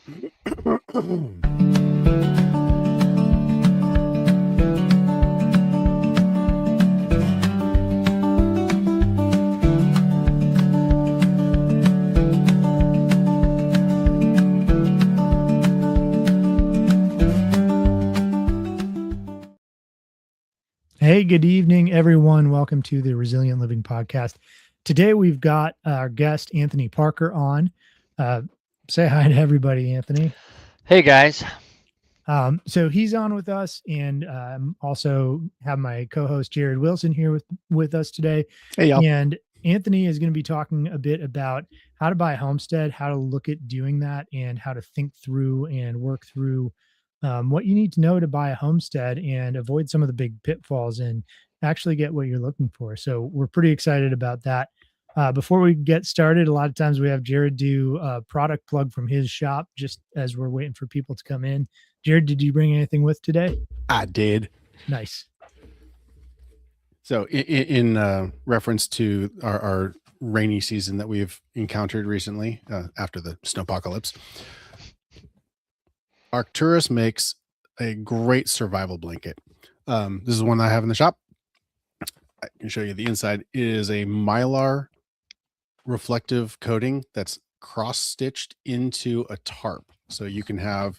Hey, good evening, everyone. Welcome to the Resilient Living Podcast. Today, we've got our guest, Anthony Parker, on. Say hi to everybody, Anthony. Hey guys. So he's on with us, and also have my co-host Jared Wilson here with us today. Hey, y'all. And Anthony is going to be talking a bit about how to buy a homestead, how to look at doing that, and how to think through and work through what you need to know to buy a homestead and avoid some of the big pitfalls and actually get what you're looking for. So we're pretty excited about that. Before we get started, a lot of times we have Jared do a product plug from his shop just as we're waiting for people to come in. Jared, did you bring anything with today? I did. Nice. So in reference to our rainy season that we've encountered recently after the snowpocalypse, Arcturus makes a great survival blanket. This is one that I have in the shop. I can show you the inside. It is a Mylar reflective coating that's cross-stitched into a tarp. So you can have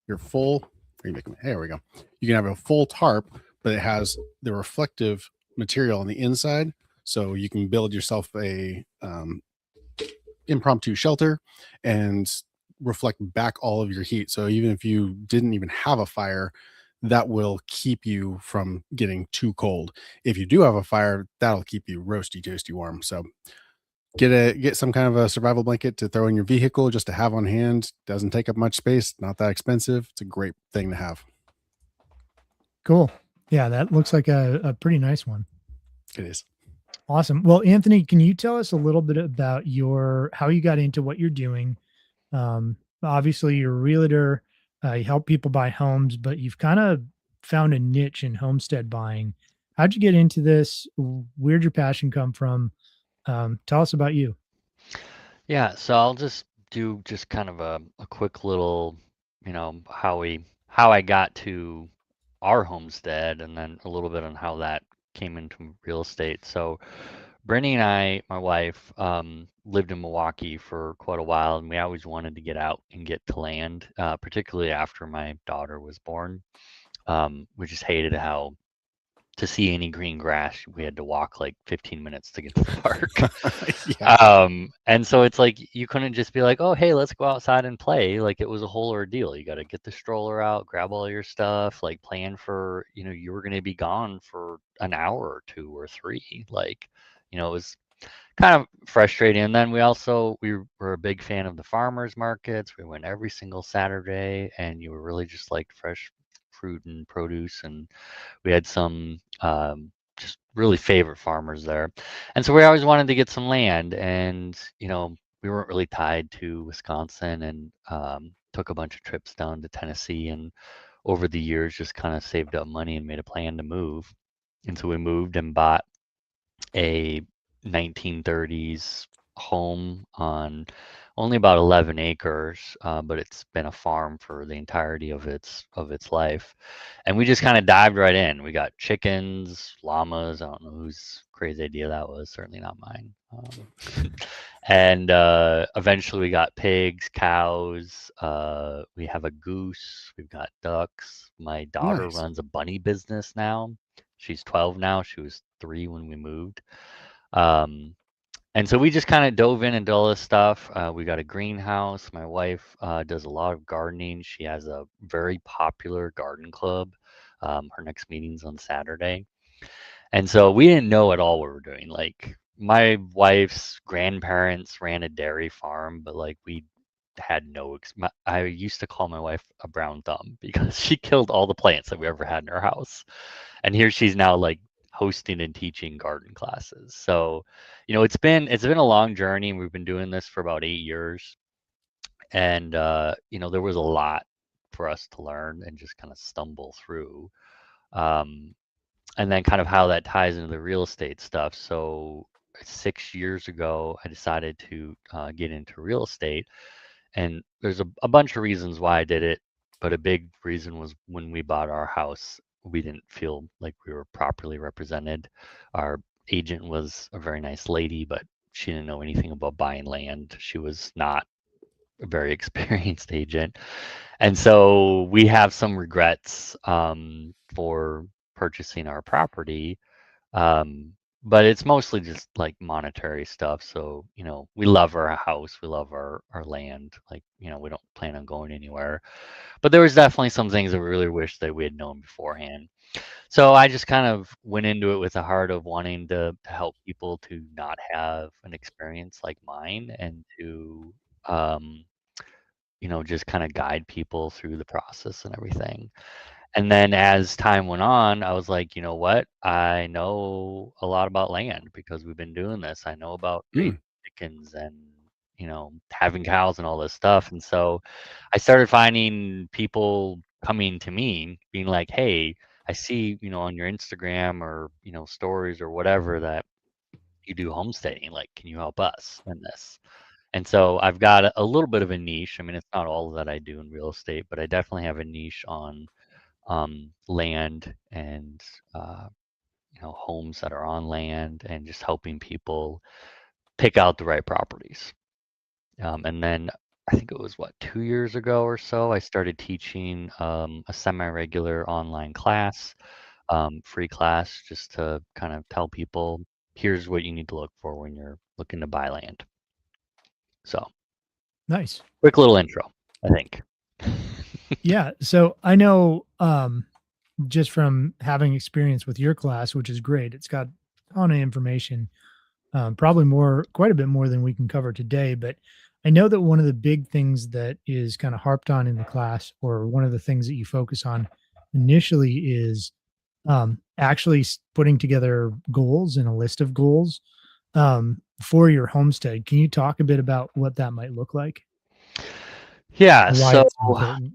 your full, here we go. You can have a full tarp, but it has the reflective material on the inside. So you can build yourself a impromptu shelter and reflect back all of your heat. So even if you didn't even have a fire, that will keep you from getting too cold. If you do have a fire, that'll keep you roasty, toasty warm. So get some kind of a survival blanket to throw in your vehicle just to have on hand. Doesn't take up much space, not that expensive. It's a great thing to have. Cool. Yeah, that looks like a pretty nice one. It is. Awesome. Well, Anthony, can you tell us a little bit about how you got into what you're doing? Obviously you're a realtor, you help people buy homes, but you've kind of found a niche in homestead buying. How'd you get into this? Where'd your passion come from? Tell us about you. Yeah, so I'll just do kind of a quick little, how I got to our homestead, and then a little bit on how that came into real estate. So Brittany and I, my wife, lived in Milwaukee for quite a while, and we always wanted to get out and get to land, particularly after my daughter was born. We just hated how to see any green grass, we had to walk like 15 minutes to get to the park. Yeah. And so it's like you couldn't just be like, oh, hey, let's go outside and play. Like it was a whole ordeal. You got to get the stroller out, grab all your stuff, like plan for, you were going to be gone for an hour or 2 or 3. Like, it was kind of frustrating. And then we were a big fan of the farmers markets. We went every single Saturday, and you were really just like fresh fruit and produce, and we had some just really favorite farmers there. And so we always wanted to get some land, and we weren't really tied to Wisconsin, and took a bunch of trips down to Tennessee, and over the years just kind of saved up money and made a plan to move. And so we moved and bought a 1930s home on only about 11 acres, but it's been a farm for the entirety of its life. And we just kind of dived right in. We got chickens, llamas. I don't know whose crazy idea that was. Certainly not mine. And eventually we got pigs, cows. We have a goose. We've got ducks. My daughter Nice. runs a bunny business now. She's 12 now. She was 3 when we moved. And so we just kind of dove in and did all this stuff. We got a greenhouse. My wife does a lot of gardening. She has a very popular garden club. Her next meeting's on Saturday. And so we didn't know at all what we were doing. Like my wife's grandparents ran a dairy farm, but like we had I used to call my wife a brown thumb because she killed all the plants that we ever had in our house. And here she's now like hosting and teaching garden classes. So, it's been a long journey, and we've been doing this for about 8 years. And there was a lot for us to learn and just kind of stumble through. And then kind of how that ties into the real estate stuff. So 6 years ago, I decided to get into real estate. And there's a bunch of reasons why I did it, but a big reason was when we bought our house, we didn't feel like we were properly represented. Our agent was a very nice lady, but she didn't know anything about buying land. She was not a very experienced agent. And so we have some regrets for purchasing our property. But it's mostly just like monetary stuff. So, we love our house, we love our land. Like, we don't plan on going anywhere. But there was definitely some things that we really wish that we had known beforehand. So I just kind of went into it with a heart of wanting to help people to not have an experience like mine and to just kind of guide people through the process and everything. And then as time went on, I was like, you know what? I know a lot about land because we've been doing this. I know about raising chickens and, having cows and all this stuff. And so I started finding people coming to me being like, hey, I see, on your Instagram or, stories or whatever that you do homesteading. Like, can you help us in this? And so I've got a little bit of a niche. I mean, it's not all that I do in real estate, but I definitely have a niche on land and homes that are on land and just helping people pick out the right properties. And then I think it was 2 years ago or so, I started teaching a semi-regular online class, free class, just to kind of tell people, here's what you need to look for when you're looking to buy land. So Nice. quick little intro, I think. Yeah. So I know just from having experience with your class, which is great. It's got a ton of information, probably quite a bit more than we can cover today. But I know that one of the big things that is kind of harped on in the class, or one of the things that you focus on initially, is actually putting together goals and a list of goals for your homestead. Can you talk a bit about what that might look like? Yeah. Why So it's important?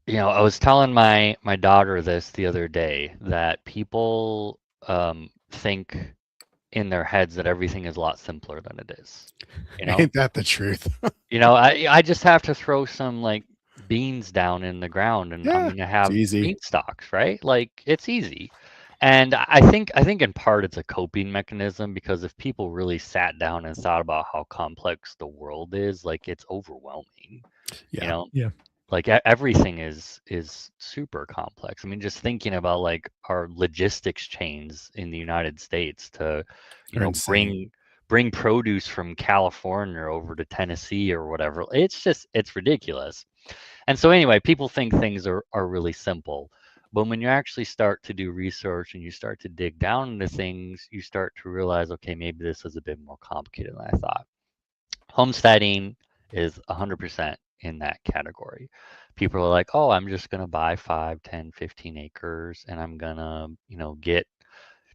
I was telling my daughter this the other day that people think in their heads that everything is a lot simpler than it is. Ain't that the truth? I just have to throw some like beans down in the ground and I'm Yeah, gonna it's have easy. bean stalks, right? Like it's easy. And I think in part it's a coping mechanism because if people really sat down and thought about how complex the world is, like it's overwhelming. You Yeah. know, Yeah. like everything is super complex. I mean, just thinking about like our logistics chains in the United States to, They're insane. bring produce from California over to Tennessee or whatever. It's ridiculous. And so anyway, people think things are really simple. But when you actually start to do research and you start to dig down into things, you start to realize, okay, maybe this is a bit more complicated than I thought. Homesteading is 100% in that category. People are like, oh, I'm just going to buy 5, 10, 15 acres and I'm going to, get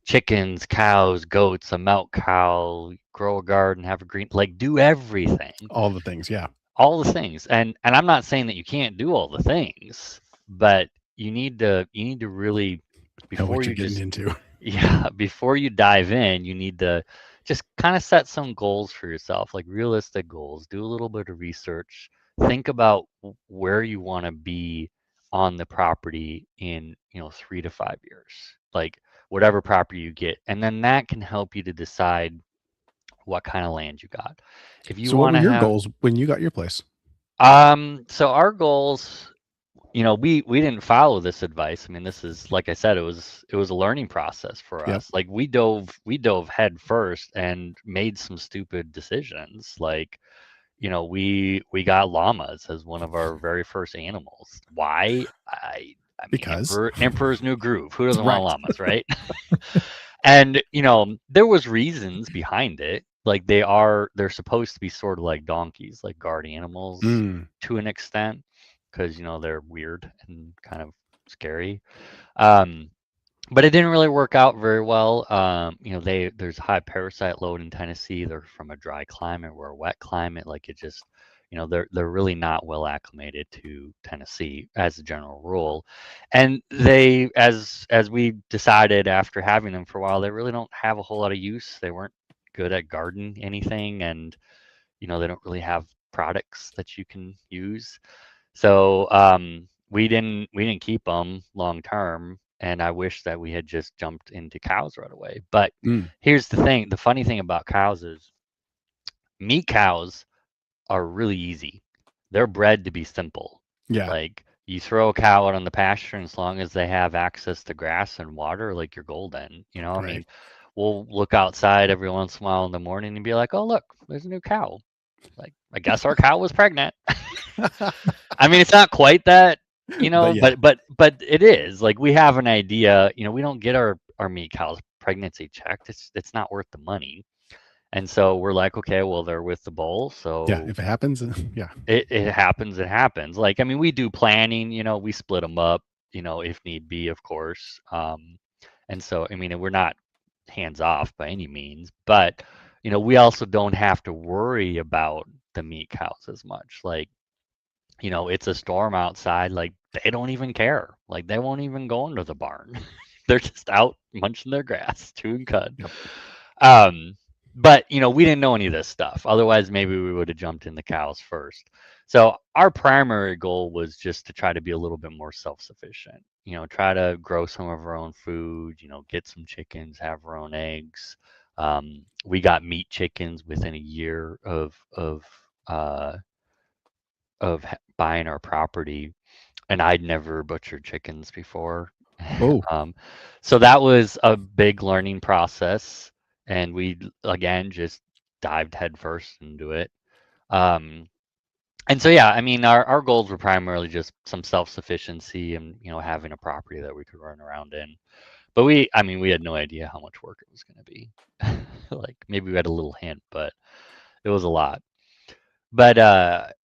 chickens, cows, goats, a milk cow, grow a garden, have a green, like do everything, All the things. Yeah. all the things. And I'm not saying that you can't do all the things, but you need to really, Know before what you're you getting just into. yeah, before you dive in, you need to just kind of set some goals for yourself, like realistic goals. Do a little bit of research. Think about where you want to be on the property in, 3 to 5 years, like whatever property you get. And then that can help you to decide what kind of land you got. If you So, what want were to your have, goals when you got your place? so our goals, we didn't follow this advice. I mean, this is like I said, it was a learning process for Yep. us. Like we dove head first and made some stupid decisions. Like, we got llamaas as one of our very first animals. Why? I mean, Because Emperor's New Groove. Who doesn't want right. llamas, right? And there was reasons behind it. Like they're supposed to be sort of like donkeys, like guard animals Mm. to an extent, because they're weird and kind of scary. Um, but it didn't really work out very well. There's high parasite load in Tennessee. They're from a dry climate. We're a wet climate. Like it just, they're really not well acclimated to Tennessee as a general rule. And they, as we decided after having them for a while, they really don't have a whole lot of use. They weren't good at garden anything, and they don't really have products that you can use. So we didn't keep them long term, and I wish that we had just jumped into cows right away. But Mm. here's the thing: the funny thing about cows is meat cows are really easy. They're bred to be simple. Yeah. Like you throw a cow out on the pasture, and as long as they have access to grass and water, like you're golden. You know, I Right. mean, we'll look outside every once in a while in the morning and be like, "Oh, look, there's a new cow." Like, I guess our cow was pregnant. I mean, it's not quite that, you know, But yeah. but it is. Like we have an idea, you know, we don't get our meat cows pregnancy checked. It's not worth the money. And so we're like, okay, well, they're with the bull, Yeah. so If it happens, yeah. it happens, it happens. Like, I mean, we do planning, you know, we split them up, you know, if need be, of course. And so, I mean, we're not hands off by any means, but you know, we also don't have to worry about the meat cows as much. Like, you know, it's a storm outside, like they don't even care. Like they won't even go into the barn. They're just out munching their grass, chewing cud. Yep. But you know, we didn't know any of this stuff. Otherwise, maybe we would have jumped in the cows first. So our primary goal was just to try to be a little bit more self-sufficient. You know, try to grow some of our own food. You know, get some chickens, have our own eggs. We got meat chickens within a year uh, buying our property, and I'd never butchered chickens before. Oh. So that was a big learning process, and we again just dived headfirst into it. And so yeah, I mean our goals were primarily just some self-sufficiency and you know having a property that we could run around in. But I mean we had no idea how much work it was going to be. Like maybe we had a little hint, but it was a lot. But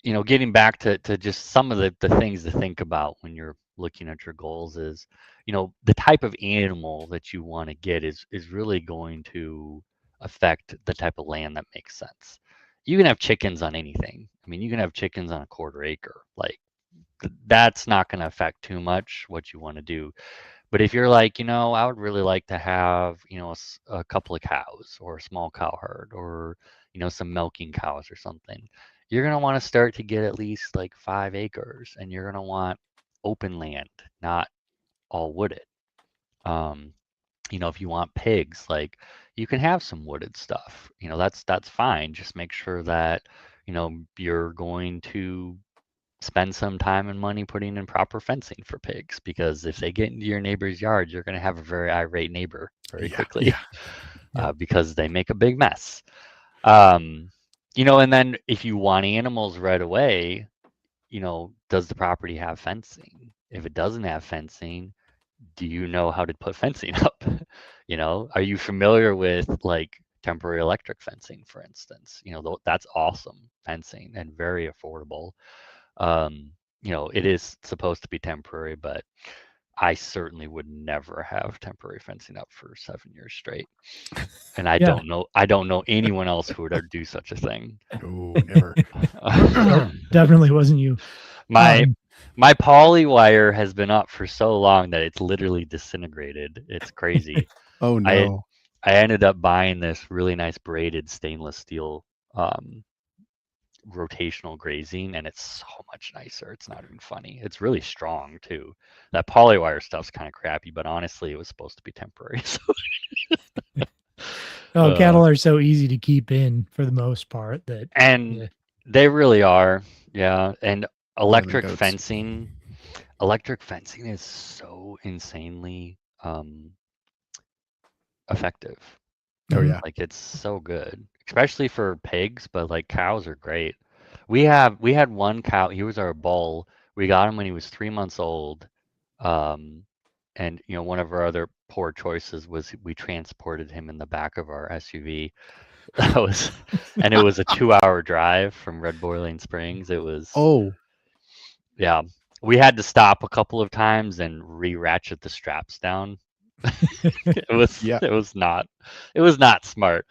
you know, getting back to just some of the things to think about when you're looking at your goals is, you know, the type of animal that you want to get is really going to affect the type of land that makes sense. You can have chickens on anything. I mean, you can have chickens on a quarter acre. Like that's not going to affect too much what you want to do. But if you're like, you know, I would really like to have, you know, a couple of cows or a small cow herd or, you know, some milking cows or something, you're going to want to start to get at least like 5 acres and you're going to want open land, not all wooded. Um, you know, if you want pigs, like you can have some wooded stuff, you know, that's fine. Just make sure that, you know, you're going to spend some time and money putting in proper fencing for pigs because if they get into your neighbor's yard, you're going to have a very irate neighbor very Yeah. quickly Yeah. Yeah. because they make a big mess. You know, and then if you want animals right away, you know, does the property have fencing? If it doesn't have fencing, do you know how to put fencing up? You know, are you familiar with like temporary electric fencing, for instance? You know, that's awesome fencing and very affordable. You know, it is supposed to be temporary, but I certainly would never have temporary fencing up for 7 years straight. And Yeah. I don't know anyone else who would ever do such a thing. Oh, never. Nope, definitely wasn't you. my Um, my poly wire has been up for so long that it's literally disintegrated. It's crazy. Oh I no. I ended up buying this really nice braided stainless steel rotational grazing, and it's so much nicer. It's not even funny. It's really strong too. That polywire stuff's kind of crappy, but honestly, it was supposed to be temporary. So, cattle are so easy to keep in for the most part that and yeah. they really are, yeah. And Better than goats. electric fencing is so insanely effective. Oh Mhm. yeah. Like it's so good, especially for pigs, but like cows are great. We had one cow, he was our bull. We got him when he was 3 months old. And you know, one of our other poor choices was we transported him in the back of our SUV. That was and it was a 2-hour drive from Red Boiling Springs. It was Oh. yeah. We had to stop a couple of times and re-ratchet the straps down. Yeah. It was not smart.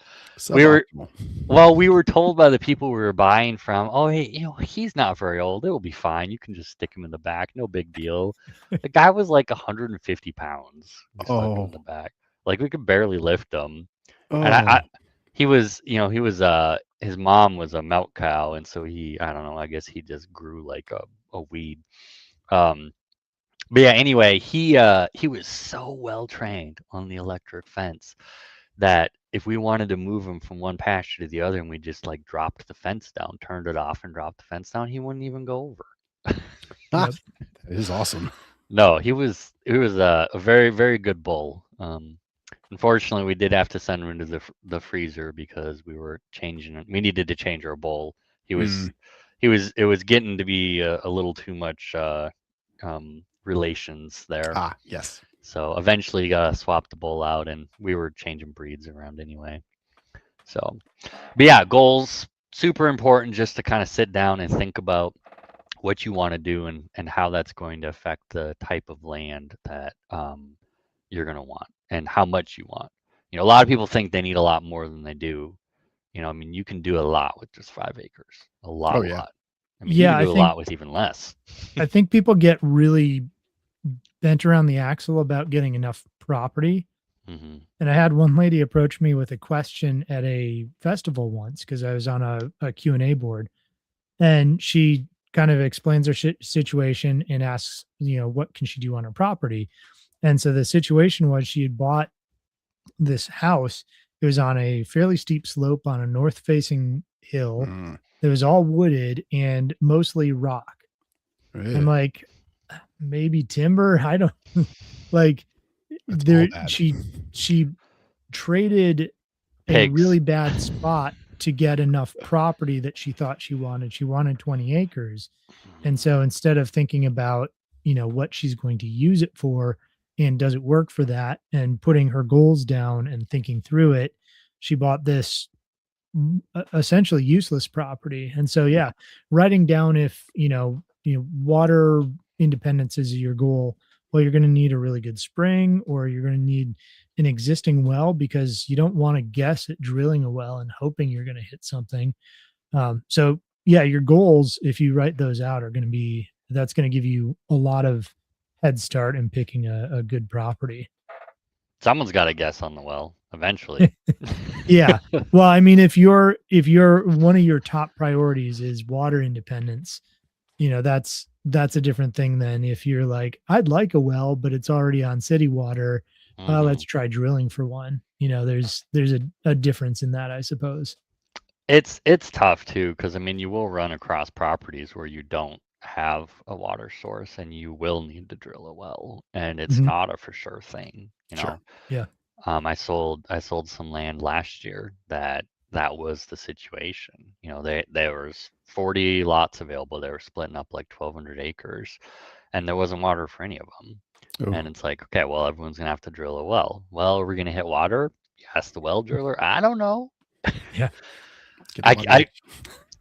We were Suboptimal. Well, we were told by the people we were buying from, oh, hey, you know, he's not very old. It will be fine. You can just stick him in the back. No big deal. The guy was like 150 pounds. We stuck him in the Oh. back. Like we could barely lift him. And Oh. he was, you know, he was his mom was a milk cow, and so I don't know, I guess he just grew like a weed. Um, but yeah, anyway, he was so well trained on the electric fence that if we wanted to move him from one pasture to the other and we just like dropped the fence down, turned it off and dropped the fence down, he wouldn't even go over. Ah, Yep. that is awesome. No, he was a very, very good bull. Unfortunately, we did have to send him into the freezer because we needed to change our bull. He was Mm. it was getting to be a little too much relations there. Ah, yes. So eventually you gotta swap the bull out, and we were changing breeds around anyway. So, but yeah, goals super important just to kind of sit down and think about what you want to do and how that's going to affect the type of land that you're going to want and how much you want. You know, a lot of people think they need a lot more than they do. You know, I mean, you can do a lot with just 5 acres. A Oh lot, yeah. lot. I mean, you Yeah, can do a lot with even less. I think people get really bent around the axle about getting enough property. Hmm. And I had one lady approach me with a question at a festival once because I was on a Q&A board, and she kind of explains her situation and asks, what can she do on her property? And so the situation was she had bought this house. It was on a fairly steep slope on a north facing hill. Mm. It was all wooded and mostly rock. I'm Ugh, like, maybe timber. I don't like that's all there. bad. She traded a Pigs. really bad spot to get enough property that she thought she wanted. She wanted 20 acres. And so instead of thinking about, what she's going to use it for and does it work for that and putting her goals down and thinking through it, she bought this essentially useless property. And so yeah, writing down if, water independence is your goal, well, you're going to need a really good spring, or you're going to need an existing well, because you don't want to guess at drilling a well and hoping you're going to hit something. So yeah, your goals, if you write those out, that's going to give you a lot of head start in picking a good property. Someone's got to guess on the well eventually. Yeah. Well, I mean, if you're one of your top priorities is water independence, that's a different thing than if you're like, I'd like a well, but it's already on city water. Let's Hmm. try drilling for one. There's a difference in that, I suppose. It's tough too, because I mean, you will run across properties where you don't have a water source and you will need to drill a well, and it's Mhm. not a for sure thing, you Sure. know. Yeah. I sold some land last year that was the situation. You know, there was 40 lots available. They were splitting up like 1,200 acres, and there wasn't water for any of them. Oh, And it's like, okay, well, everyone's gonna have to drill a well. Well, are we gonna hit water? You ask the well driller. I don't know. Yeah. get the I, water. I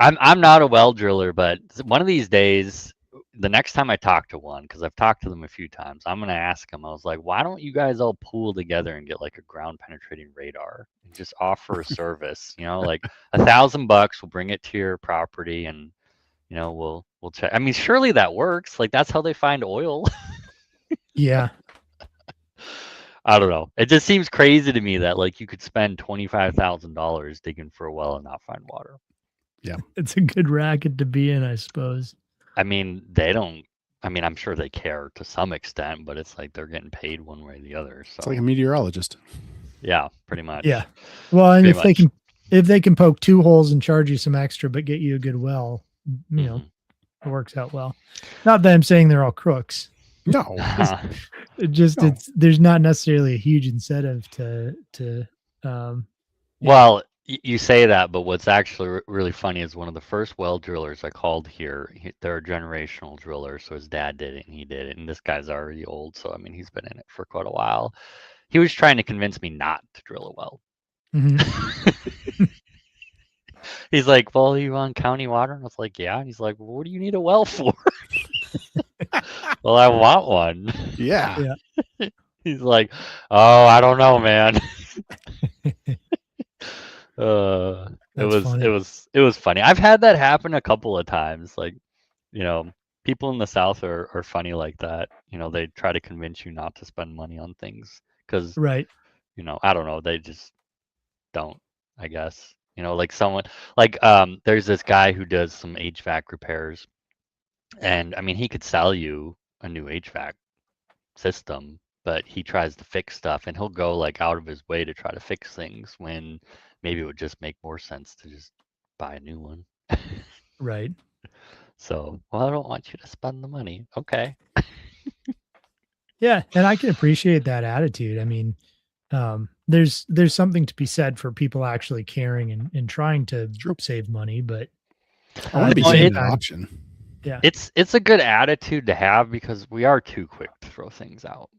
I'm not a well driller, but one of these days, the next time I talk to one, because I've talked to them a few times, I'm gonna ask them. I was like, why don't you guys all pool together and get like a ground penetrating radar and just offer a service? You know, like $1,000, we'll bring it to your property, and we'll check. I mean, surely that works. Like that's how they find oil. Yeah. I don't know. It just seems crazy to me that like you could spend $25,000 digging for a well and not find water. It's a good racket to be in, I suppose. I mean, they don't. I mean, I'm sure they care to some extent, but it's like they're getting paid one way or the other. It's like a So meteorologist. yeah, pretty much. Yeah. Well, and Pretty if they much. can poke two holes and charge you some extra, but get you a good well, Mhm. it works out well. Not that I'm saying they're all crooks. No. No. There's not necessarily a huge incentive to um yeah. Well, you say that, but what's actually really funny is one of the first well drillers I called here. They're a generational driller, so his dad did it and he did it, and this guy's already old, so I mean he's been in it for quite a while. He was trying to convince me not to drill a well. Mhm. He's like, "Well, you on county water?" And I was like, "Yeah." And he's like, "Well, what do you need a well for?" Well, I want one. Yeah. Yeah. He's like, "Oh, I don't know, man." It That's was it funny. was it was funny. I've had that happen a couple of times. Like, people in the South are funny like that. They try to convince you not to spend money on things because, Right. I don't know, they just don't, I guess. You know, like someone there's this guy who does some HVAC repairs, and I mean he could sell you a new HVAC system, but he tries to fix stuff and he'll go like out of his way to try to fix things when maybe it would just make more sense to just buy a new one. Right. So, well, I don't want you to spend the money. Okay. Yeah, and I can appreciate that attitude. I mean, there's something to be said for people actually caring and trying to True. save money, but I want to at be the given same that time, option. yeah, It's a good attitude to have because we are too quick to throw things out.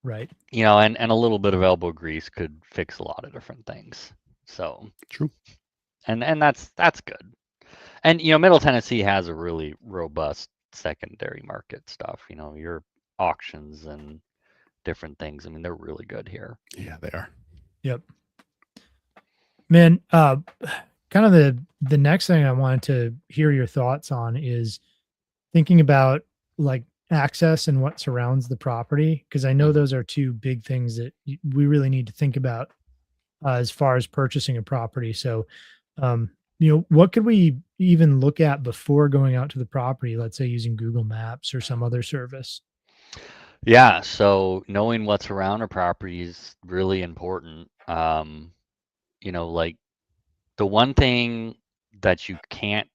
right. You know, and a little bit of elbow grease could fix a lot of different things. So, True. and that's good. And you know, Middle Tennessee has a really robust secondary market stuff. You know, your auctions and different things. I mean, they're really good here. Yeah, they are. Yep. Man, kind of the next thing I wanted to hear your thoughts on is thinking about like access and what surrounds the property, because I know those are two big things that we really need to think about as far as purchasing a property. So, what could we even look at before going out to the property? Let's say using Google Maps or some other service. Yeah, so knowing what's around a property is really important. You know, like the one thing that you can't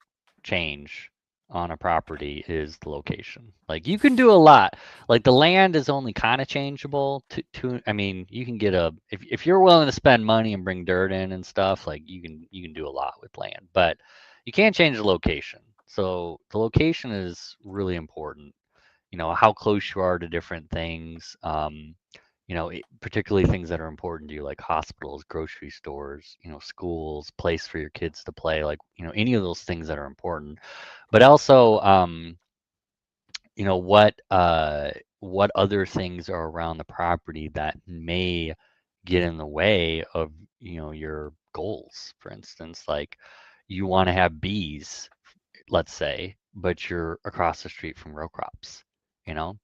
change on a property is the location. Like you can do a lot. Like the land is only kind of changeable to I mean, you can get if you're willing to spend money and bring dirt in and stuff, like you can do a lot with land, but you can't change the location. So the location is really important. You know, how close you are to different things. You know, particularly things that are important to you, like hospitals, grocery stores, you know, schools, place for your kids to play, like, you know, any of those things that are important. But also, you know, what other things are around the property that may get in the way of, you know, your goals. For instance, like you want to have bees, let's say, but you're across the street from row crops, you know?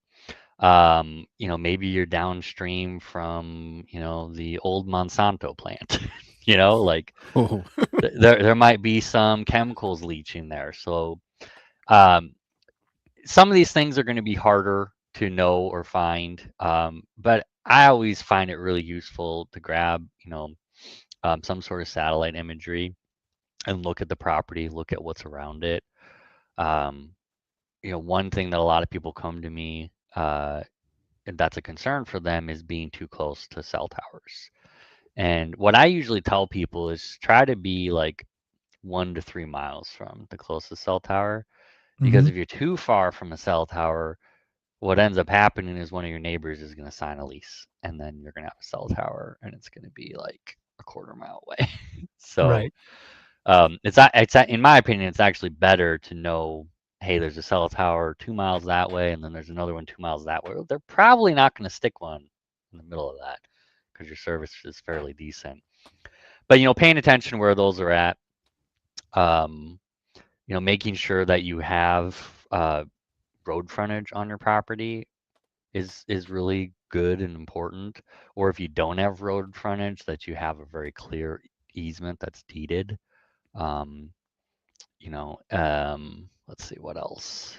You know, maybe you're downstream from, you know, the old Monsanto plant, you know, like Oh, there might be some chemicals leaching there. So um, some of these things are going to be harder to know or find, but I always find it really useful to grab, you know, some sort of satellite imagery and look at the property, look at what's around it. Um, you know, one thing that a lot of people come to me and that's a concern for them is being too close to cell towers. And what I usually tell people is try to be like 1 to 3 miles from the closest cell tower. Because Mhm. if you're too far from a cell tower, what ends up happening is one of your neighbors is going to sign a lease and then you're going to have a cell tower and it's going to be like a quarter mile away. So Right. in my opinion, it's actually better to know, hey, there's a cell tower 2 miles that way, and then there's another one 2 miles that way. Well, they're probably not going to stick one in the middle of that because your service is fairly decent. But you know, paying attention where those are at, um, you know, making sure that you have road frontage on your property is really good and important. Or if you don't have road frontage, that you have a very clear easement that's deeded. Um, you know, let's see what else.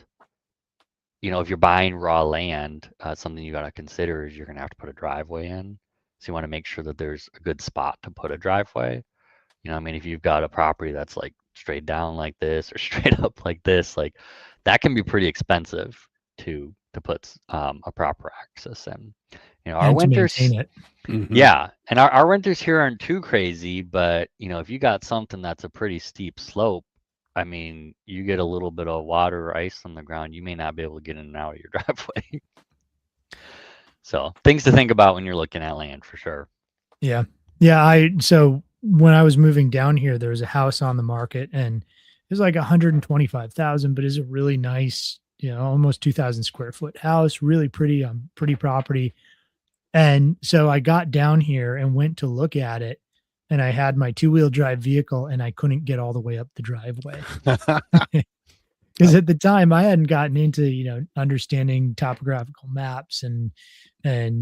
You know, if you're buying raw land, something you got to consider is you're going to have to put a driveway in. So you want to make sure that there's a good spot to put a driveway. You know, I mean, if you've got a property that's like straight down like this or straight up like this, like that can be pretty expensive to put a proper access in. You know, our And to maintain winters, it. yeah, and our winters here aren't too crazy, but you know, if you got something that's a pretty steep slope, I mean, you get a little bit of water or ice on the ground, you may not be able to get in and out of your driveway. So things to think about when you're looking at land for sure. Yeah. Yeah. So when I was moving down here, there was a house on the market and it was like 125,000, but it's a really nice, almost 2,000 square foot house, really pretty, pretty property. And so I got down here and went to look at it and I had my two-wheel drive vehicle and I couldn't get all the way up the driveway. Because at the time I hadn't gotten into, understanding topographical maps and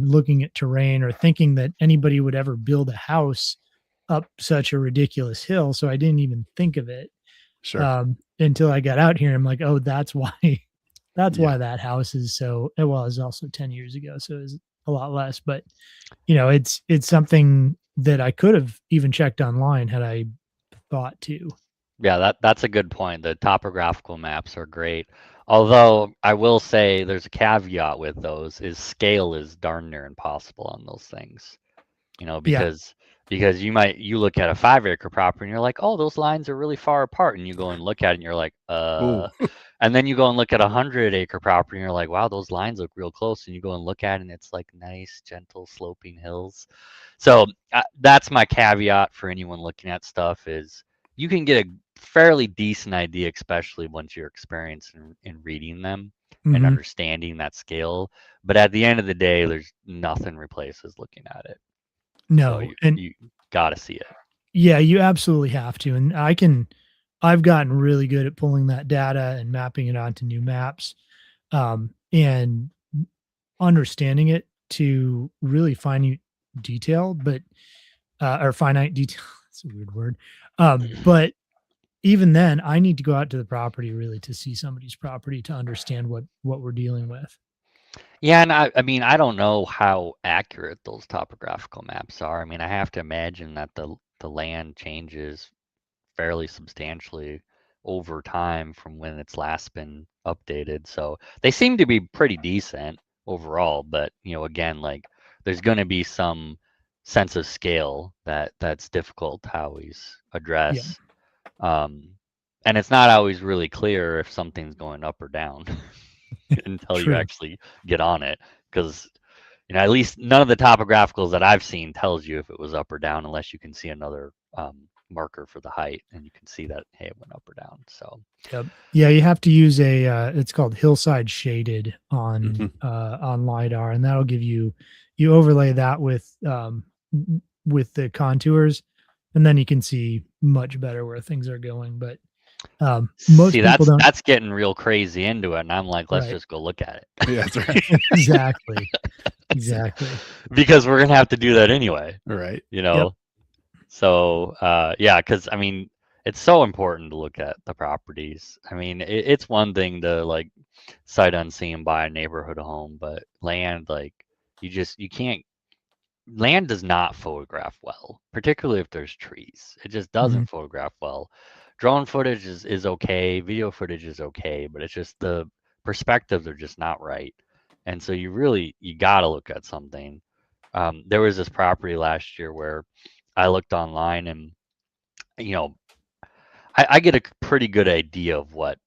looking at terrain or thinking that anybody would ever build a house up such a ridiculous hill, so I didn't even think of it Sure. until I got out here. I'm like, oh, that's why. That's Yeah. why that house is so. Well, it was also 10 years ago, so it was a lot less. But you know, it's something that I could have even checked online had I thought to. Yeah, that's a good point. The topographical maps are great. Although I will say there's a caveat with those is scale is darn near impossible on those things. You know, Yeah. because you look at a 5 acre property and you're like, oh, those lines are really far apart, and you go and look at it and you're like, Ooh. and then you go and look at a 100 acre property and you're like, wow, those lines look real close, and you go and look at it and it's like nice, gentle, sloping hills. So that's my caveat for anyone looking at stuff is you can get a fairly decent idea, especially once you're experienced in reading them and Hmm. understanding that scale. But at the end of the day, there's nothing replaces looking at it. So No, you and you gotta see it. yeah, you absolutely have to. And I've gotten really good at pulling that data and mapping it onto new maps, and understanding it to really finite detail, but or finite detail. That's a weird word. But even then, I need to go out to the property really to see somebody's property to understand what we're dealing with. Yeah, and I mean I don't know how accurate those topographical maps are. I mean I have to imagine that the land changes fairly substantially over time from when it's last been updated. So they seem to be pretty decent overall, but again, like there's going to be some sense of scale that's difficult to always Yeah, address. Um, and it's not always really clear if something's going up or down until you true. actually get on it, because at least none of the topographicals that I've seen tells you if it was up or down unless you can see another marker for the height and you can see that, hey, it went up or down. So Yep. Yeah, you have to use a it's called hillside shaded Mhm. on LiDAR, and that'll give you you overlay that with the contours, and then you can see much better where things are going. But see, most people don't. that's getting real crazy into it, and I'm like, let's Right. just go look at it. Yeah, that's right. Exactly. Exactly. Because we're gonna have to do that anyway, All right. you Yep. know. So yeah, because I mean, it's so important to look at the properties. I mean, it's one thing to like sight unseen buy a neighborhood home, but land, like you can't. Land does not photograph well, particularly if there's trees. It just Mhm. doesn't photograph well. Drone footage is okay, video footage is okay, but it's just the perspectives are just not right. And so you gotta look at something. There was this property last year where I looked online and you know I get a pretty good idea of what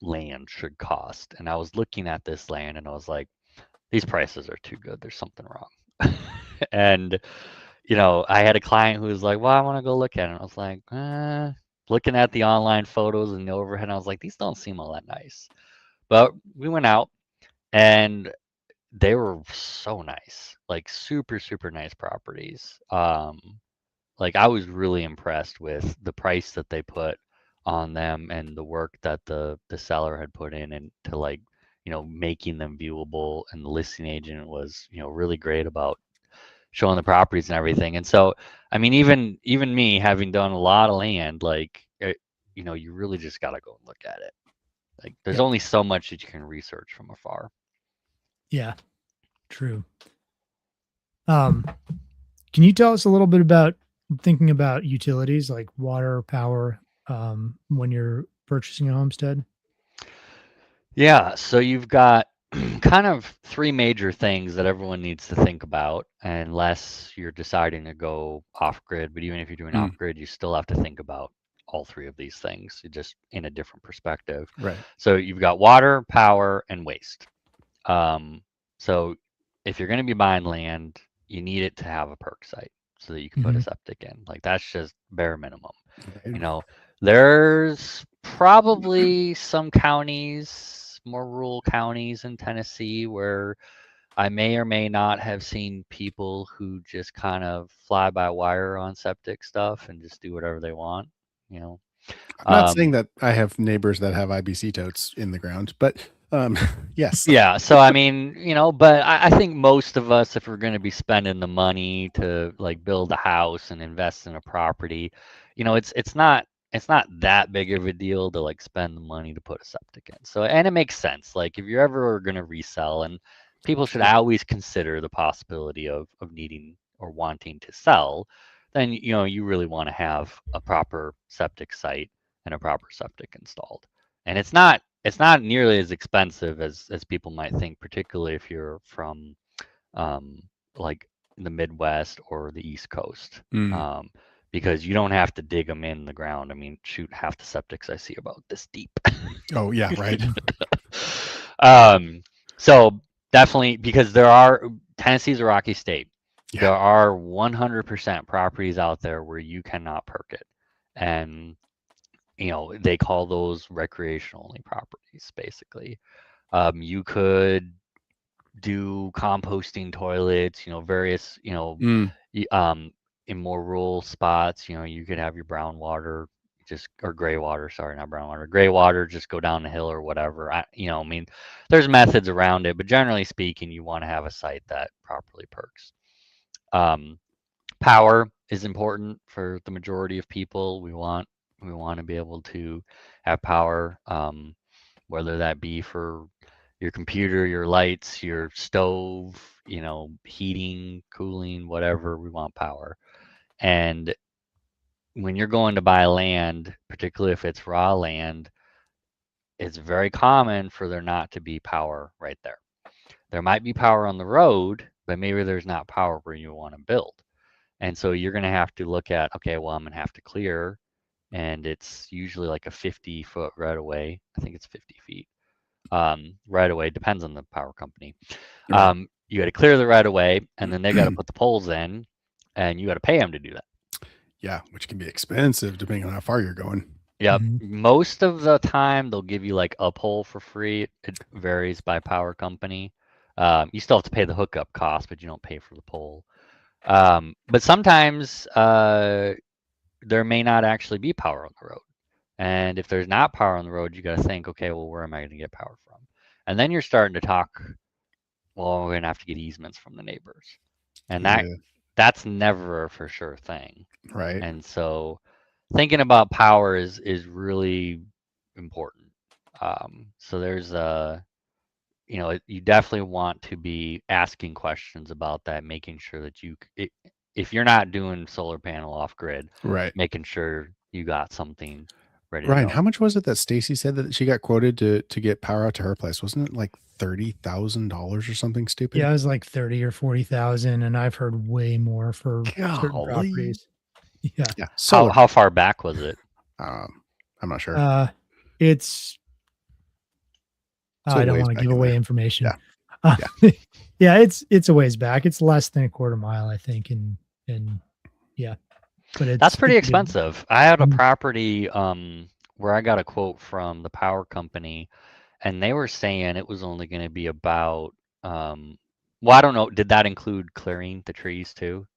land should cost. And I was looking at this land and I was like, these prices are too good. There's something wrong. And I had a client who was like, well, I want to go look at it. And I was like, looking at the online photos and the overhead, I was like, these don't seem all that nice. But we went out and they were so nice, like super, super nice properties. Like I was really impressed with the price that they put on them and the work that the seller had put in and to like, making them viewable. And the listing agent was, really great about showing the properties and everything. And so, I mean, even me having done a lot of land, like, you really just got to go and look at it. Like, there's Yep. only so much that you can research from afar. Yeah. True. Um, can you tell us a little bit about thinking about utilities like water, power, when you're purchasing a homestead? Yeah, so you've got kind of three major things that everyone needs to think about, unless you're deciding to go off grid. But even if you're doing Mm, off grid, you still have to think about all three of these things, just in a different perspective. right. So you've got water, power, and waste. Um, so if you're going to be buying land, you need it to have a perk site so that you can put a Mhm. septic in. Like that's just bare minimum. You Right. know, there's probably some counties, more rural counties in Tennessee where I may or may not have seen people who just kind of fly by wire on septic stuff and just do whatever they want, you know. I'm not saying Um, that I have neighbors that have IBC totes in the ground, but Yes. Yeah, so I mean, but I think most of us, if we're going to be spending the money to like build a house and invest in a property, it's not that big of a deal to like spend the money to put a septic in. So, and it makes sense. Like if you're ever going to resell, and people should always consider the possibility of needing or wanting to sell, then you really want to have a proper septic site and a proper septic installed. And it's not nearly as expensive as people might think, particularly if you're from um, like the Midwest or the East Coast, Mm. um, because you don't have to dig them in the ground. I mean, shoot, half the septics I see about this deep. Oh yeah, right. um, so definitely, because Tennessee's a rocky state. Yeah. There are 100% properties out there where you cannot perk it, and they call those recreational only properties, basically. You could do composting toilets, various, Mm. in more rural spots, you could have your brown water, or gray water, sorry, not brown water, gray water, just go down the hill or whatever. I mean, there's methods around it, but generally speaking, you want to have a site that properly perks. Um, Power is important for the majority of people. We want to be able to have power, whether that be for your computer, your lights, your stove, heating, cooling, whatever. We want power. And when you're going to buy land, particularly if it's raw land, it's very common for there not to be power right there. There might be power on the road, but maybe there's not power where you want to build. And so you're going to have to look at, okay, well, I'm going to have to clear, and it's usually like a 50-foot right away. I think it's 50 feet. Right away, depends on the power company. Right. You got to clear the right away, and then they got to put the poles in, and you got to pay them to do that. Yeah, which can be expensive depending on how far you're going. Yep. Mhm. Most of the time, they'll give you like a pole for free. It varies by power company. You still have to pay the hookup cost, but you don't pay for the pole. But sometimes there may not actually be power on the road. And if there's not power on the road, you got to think, okay, well, where am I going to get power from? And then you're starting to talk, well, we're going to have to get easements from the neighbors. And Yeah. that's never a for sure thing. Right. And so thinking about power is really important. So there's you definitely want to be asking questions about that, making sure that if you're not doing solar panel off grid, Right. making sure you got something ready to Ryan, go. how much was it that Stacy said that she got quoted to get power out to her place? Wasn't it like $30,000 or something stupid? Yeah, it was like 30 or 40,000, and I've heard way more for certain Golly. properties. Yeah. Yeah. How Solar. how far back was it? I'm not sure. It's It's a I don't ways want to back give in away there. information. Yeah. Yeah, it's a ways back. It's less than a quarter mile, I think, and yeah, but That's pretty it's good. expensive. I had a Mhm. property where I got a quote from the power company, and they were saying it was only going to be about well, I don't know. Did that include clearing the trees too?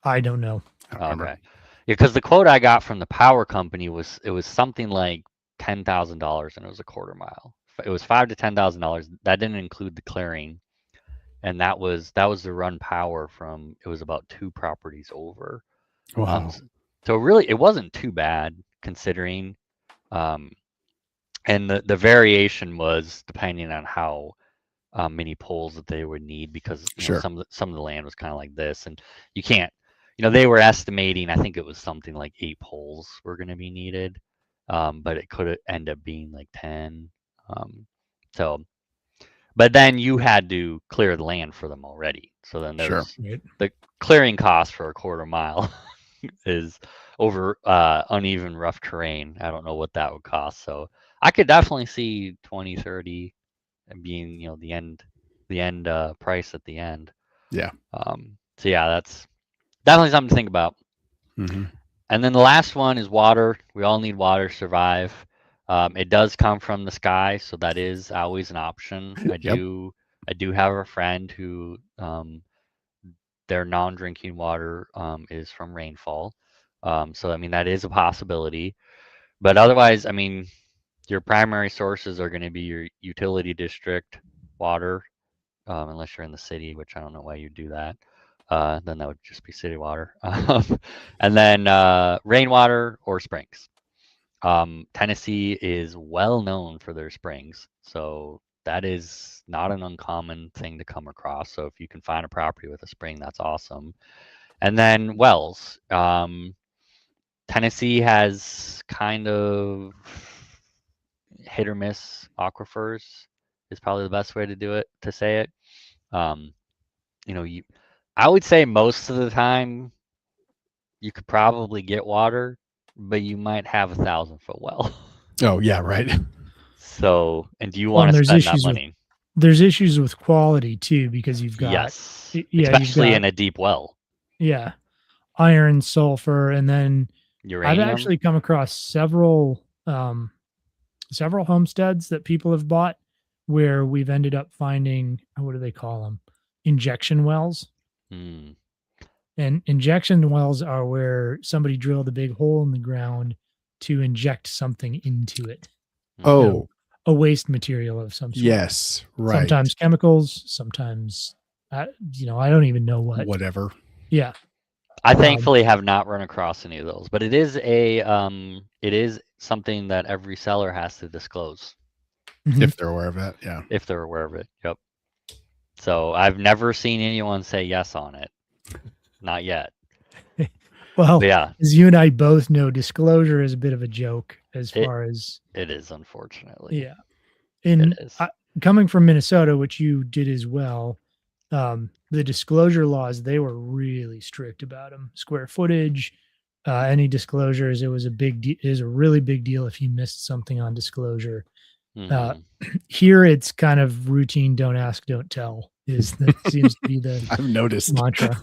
I don't know. I don't remember. Okay. Yeah, because the quote I got from the power company was something like $10,000, and it was a quarter mile. It was $5,000 to $10,000. That didn't include the clearing, and that was the run power from. It was about 2 properties over. Wow. So really, it wasn't too bad considering. Um, and the variation was depending on how many poles that they would need, because Sure. some of the land was kind of like this, and you can't. They were estimating. I think it was something like 8 poles were going to be needed, but it could end up being like 10. So, but then you had to clear the land for them already. So then Sure. there's Right. the clearing cost for a quarter mile is over uneven, rough terrain. I don't know what that would cost. So I could definitely see 20, 30 being, the end price at the end. Yeah. So yeah, that's definitely something to think about. Mm-hmm. And then the last one is water. We all need water to survive. It does come from the sky, so that is always an option. I Yep. do have a friend who their non-drinking water is from rainfall. So I mean that is a possibility. But otherwise, I mean, Your primary sources are going to be your utility district water, unless you're in the city, which I don't know why you do that. Then that would just be city water. And then rainwater or springs. Tennessee is well known for their springs, so that is not an uncommon thing to come across. So if you can find a property with a spring, that's awesome. And then wells. Tennessee has kind of hit or miss aquifers is probably the best way to do it, to say it. Um, I would say most of the time you could probably get water, but you might have 1,000-foot well. Oh yeah, right. So, and do you Well, want and to there's spend that issues with money? there's issues with quality too, because you've got Yes, yeah, you've especially got in a deep well. yeah, iron, sulfur, and then I've Uranium. actually come across several homesteads that people have bought where we've ended up finding, what do they call them? Injection wells. Hmm. And injection wells are where somebody drilled a big hole in the ground to inject something into it. Oh, A waste material of some sort. yes, right. Sometimes chemicals, sometimes I don't even know what. Whatever. Yeah. I thankfully have not run across any of those, but it is something that every seller has to disclose If they're aware of it, yeah. if they're aware of it. Yep. So I've never seen anyone say yes on it. Not yet. Well, But yeah, as you and I both know, disclosure is a bit of a joke as It- far as it is, unfortunately. yeah. In It is. coming from Minnesota, which you did as well, the disclosure laws, they were really strict about them. Square footage, any disclosures, it was a really big deal if you missed something on disclosure. Mhm. Here it's kind of routine, don't ask, don't tell seems to be the I've noticed. mantra.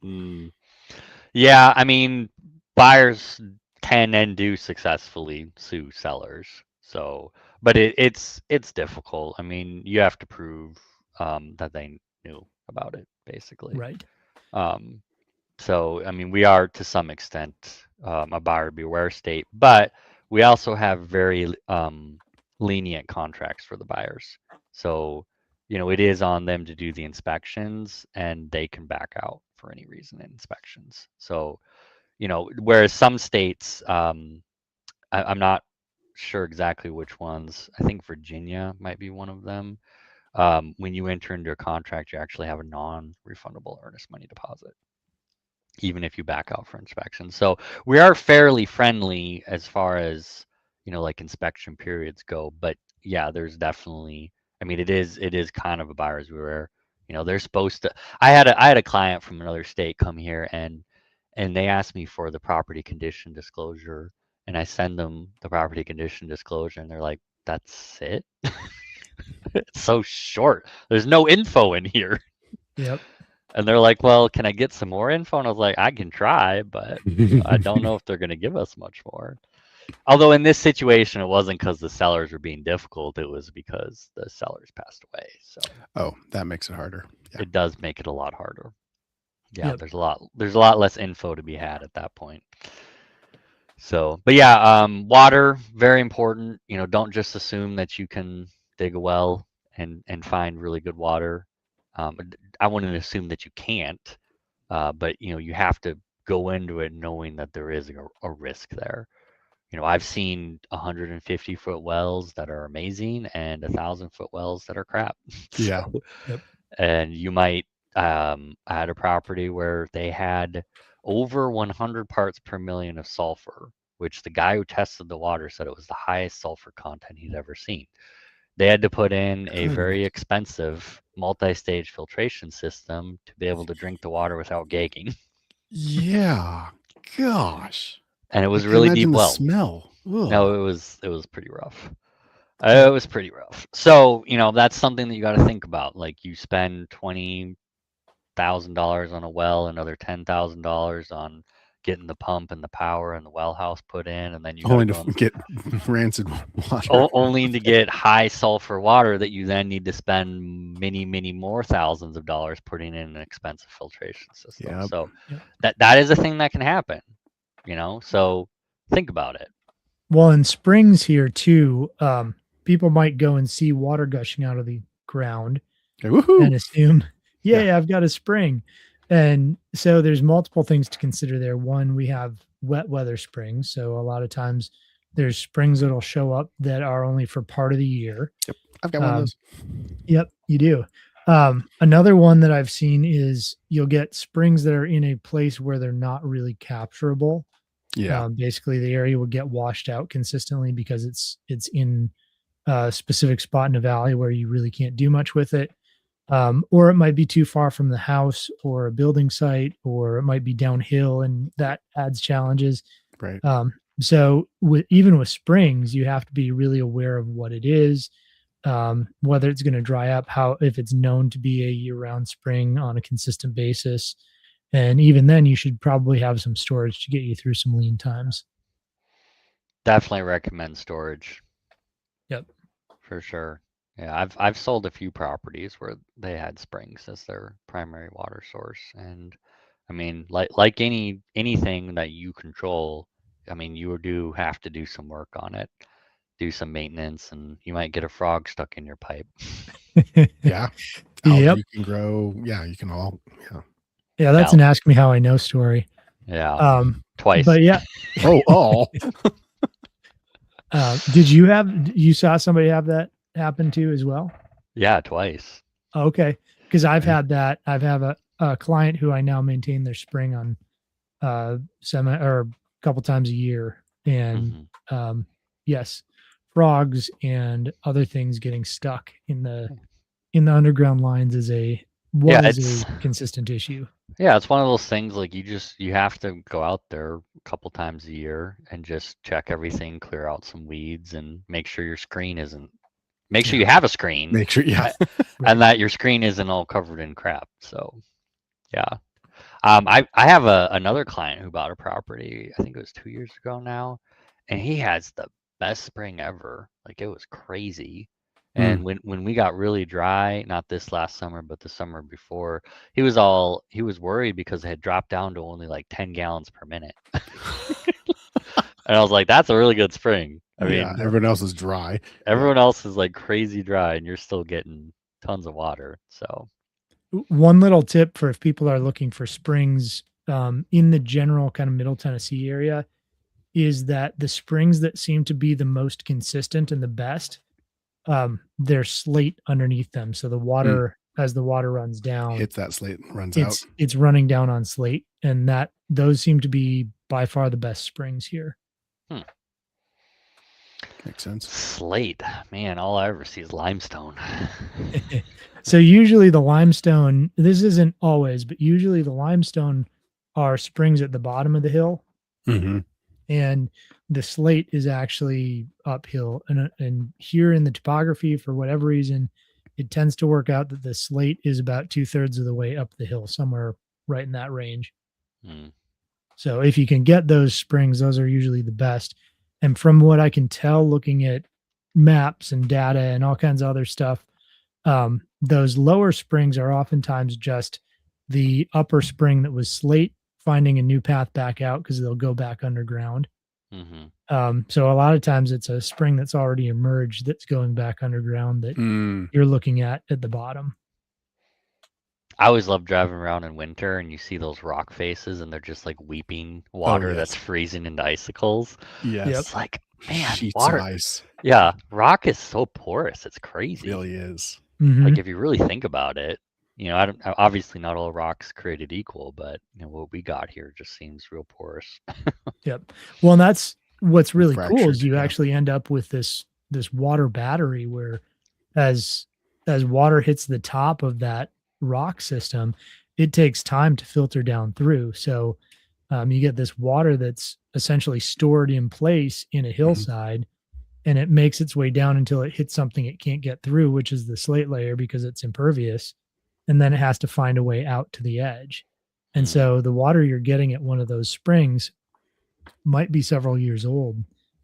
Mm. Yeah, I mean, buyers can and do successfully sue sellers. So, but it's difficult. I mean, you have to prove that they knew about it, basically. Right. So, I mean, we are to some extent a buyer beware state, but we also have very lenient contracts for the buyers. So, it is on them to do the inspections, and they can back out for any reason in inspections. So, whereas some states, I'm not sure exactly which ones. I think Virginia might be one of them. When you enter into a contract, you actually have a non-refundable earnest money deposit, even if you back out for inspection. So we are fairly friendly as far as, like inspection periods go. But yeah, there's definitely, I mean, it is kind of a buyer's beware. They're supposed to. I had a client from another state come here, and they asked me for the property condition disclosure, and I send them the property condition disclosure, and they're like, "That's it." It's so short. There's no info in here. Yep. And they're like, "Well, can I get some more info?" And I was like, "I can try, but I don't know if they're going to give us much more." Although in this situation, it wasn't because the sellers were being difficult. It was because the sellers passed away. So Oh, that makes it harder. Yeah. it does make it a lot harder. Yeah, Yep. there's a lot less info to be had at that point. So, but yeah, water, very important. Don't just assume that you can dig a well and find really good water. I wouldn't assume that you can't, but you have to go into it knowing that there is a risk there. I've seen 150-foot wells that are amazing and 1,000-foot wells that are crap. Yeah. Yep. And you might, I had a property where they had over 100 parts per million of sulfur, which the guy who tested the water said it was the highest sulfur content he's ever seen. They had to put in a very expensive multi-stage filtration system to be able to drink the water without gagging. Yeah. Gosh. And it was I a can really imagine deep the well. smell. Ugh. No, it was pretty rough. It was pretty rough. So, that's something that you got to think about. Like, you spend $20,000 on a well, another $10,000 on getting the pump and the power and the well house put in, and then you got Only to to go get rancid water. only to get high sulfur water that you then need to spend many, many more thousands of dollars putting in an expensive filtration system. Yep. So Yep. that is a thing that can happen, so think about it. Well, in springs here too, people might go and see water gushing out of the ground Okay, woohoo! and assume, Yeah. yeah, I've got a spring. And so there's multiple things to consider there. One, we have wet weather springs. So a lot of times there's springs that'll show up that are only for part of the year. Yep, I've got one of Um, those. Yep, you do. Another one that I've seen is you'll get springs that are in a place where they're not really capturable. Yeah, Basically, the area will get washed out consistently because it's in a specific spot in a valley where you really can't do much with it. Or it might be too far from the house or a building site, or it might be downhill, and that adds challenges. right. So even with springs, you have to be really aware of what it is, whether it's going to dry up, how if it's known to be a year-round spring on a consistent basis, and even then, you should probably have some storage to get you through some lean times. Definitely recommend storage. Yep. For sure. Yeah, I've sold a few properties where they had springs as their primary water source, and I mean, like anything that you control, I mean, you do have to do some work on it, do some maintenance, and you might get a frog stuck in your pipe. Yeah, Yep. algae can grow. Yeah, you can all. Yeah. Yeah, that's an ask me how I know story. Yeah, twice. But yeah. Oh. Did you saw somebody have that happen to as well? Yeah, twice. Okay. Because I've had that. I've have a client who I now maintain their spring on a couple times a year. And yes, frogs and other things getting stuck in the underground lines is a consistent issue. Yeah, it's one of those things like you have to go out there a couple times a year and just check everything, clear out some weeds, and make sure your screen isn't. Make sure you have a screen. Make sure, yeah, and that your screen isn't all covered in crap. So, yeah. I have another client who bought a property. I think it was 2 years ago now, and he has the best spring ever. Like it was crazy. And when we got really dry, not this last summer, but the summer before, he was worried because it had dropped down to only like 10 gallons per minute. And I was like, that's a really good spring. I mean, everyone else is dry. Everyone else is like crazy dry, and you're still getting tons of water. So, one little tip for if people are looking for springs in the general kind of Middle Tennessee area is that the springs that seem to be the most consistent and the best, there's slate underneath them. So the water, as the water runs down, hits that slate and runs out. It's running down on slate, and those seem to be by far the best springs here. Makes sense. Slate, man, all I ever see is limestone. So usually the limestone, this isn't always, but usually the limestone are springs at the bottom of the hill. And the slate is actually uphill. And here in the topography, for whatever reason, it tends to work out that the slate is about 2/3 of the way up the hill, somewhere right in that range. So if you can get those springs, those are usually the best. And from what I can tell, looking at maps and data and all kinds of other stuff, those lower springs are oftentimes just the upper spring that was slate finding a new path back out because they'll go back underground. So a lot of times it's a spring that's already emerged that's going back underground that you're looking at the bottom. I always love driving around in winter and you see those rock faces and they're just like weeping water that's freezing into icicles. Yes. It's like, man, sheets water. of ice. Yeah, rock is so porous. It's crazy. It really is. Like if you really think about it, you know, obviously not all rocks created equal, but you know what we got here just seems real porous. Yep. Well, and that's what's really cool is you yeah. actually end up with this water battery where as water hits the top of that rock system, it takes time to filter down through. So you get this water that's essentially stored in place in a hillside, and it makes its way down until it hits something it can't get through, which is the slate layer because it's impervious. And then it has to find a way out to the edge. And so the water you're getting at one of those springs might be several years old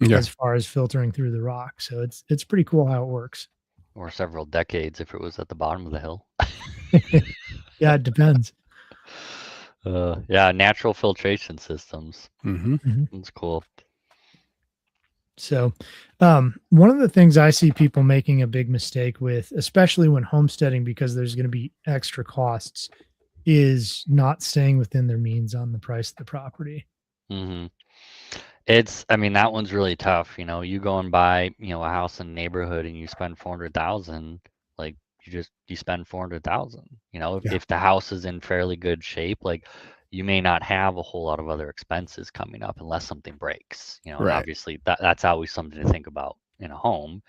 as far as filtering through the rock. So it's pretty cool how it works. Or several decades if it was at the bottom of the hill. Yeah, it depends. Yeah, natural filtration systems. It's cool. So, one of the things I see people making a big mistake with, especially when homesteading, because there's going to be extra costs, is not staying within their means on the price of the property. Hmm. I mean, that one's really tough. You know, you go and buy, a house in a neighborhood and you spend 400,000, like you spend 400,000. You know, Yeah. if the house is in fairly good shape, like you may not have a whole lot of other expenses coming up unless something breaks. You know, and Right. obviously that's always something to think about in a home.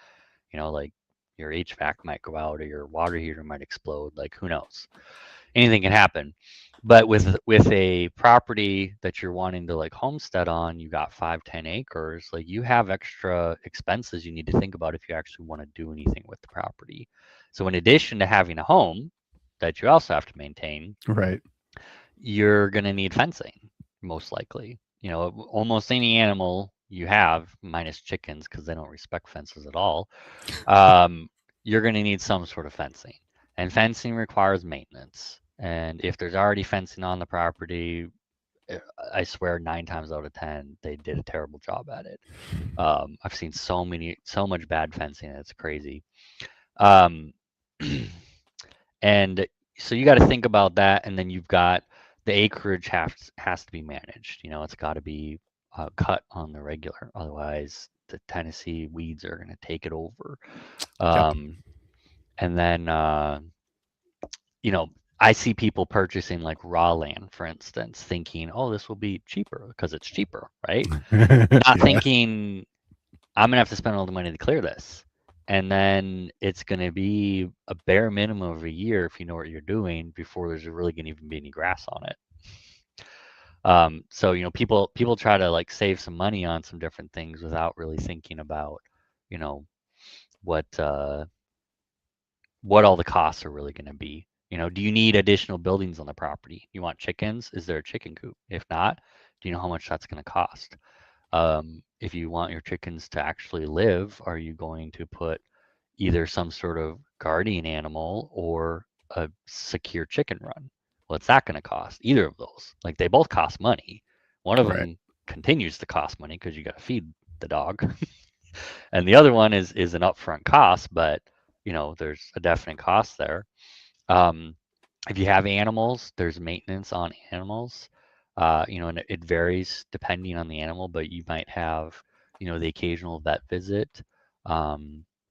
You know, like your HVAC might go out or your water heater might explode. Like who knows? Anything can happen. But with a property that you're wanting to like homestead on, you got 5, 10 acres, like you have extra expenses you need to think about if you actually want to do anything with the property. So in addition to having a home that you also have to maintain, Right. you're going to need fencing, most likely. You know, almost any animal you have, minus chickens, because they don't respect fences at all, um, you're going to need some sort of fencing. And fencing requires maintenance. And if there's already fencing on the property, I swear 9 times out of 10, they did a terrible job at it. I've seen so much bad fencing, it's crazy. Um, and so you got to think about that, and then you've got the acreage has to be managed. You know, it's got to be cut on the regular, otherwise the Tennessee weeds are going to take it over. Yep. And then I see people purchasing like raw land, for instance, thinking, "Oh, this will be cheaper because it's cheaper," right? Not Yeah. thinking I'm gonna have to spend all the money to clear this, and then it's gonna be a bare minimum of a year if you know what you're doing before there's really gonna even be any grass on it. So people try to like save some money on some different things without really thinking about, you know, what uh, what all the costs are really going to be. You know, do you need additional buildings on the property? You want chickens? Is there a chicken coop? If not, do you know how much that's going to cost? If you want your chickens to actually live, are you going to put either some sort of guardian animal or a secure chicken run? What's that going to cost? Either of those. Like they both cost money. One of Right. them continues to cost money because you got to feed the dog. And the other one is an upfront cost, but there's a definite cost there. Um, if you have animals, there's maintenance on animals. And it varies depending on the animal, but you might have, the occasional vet visit.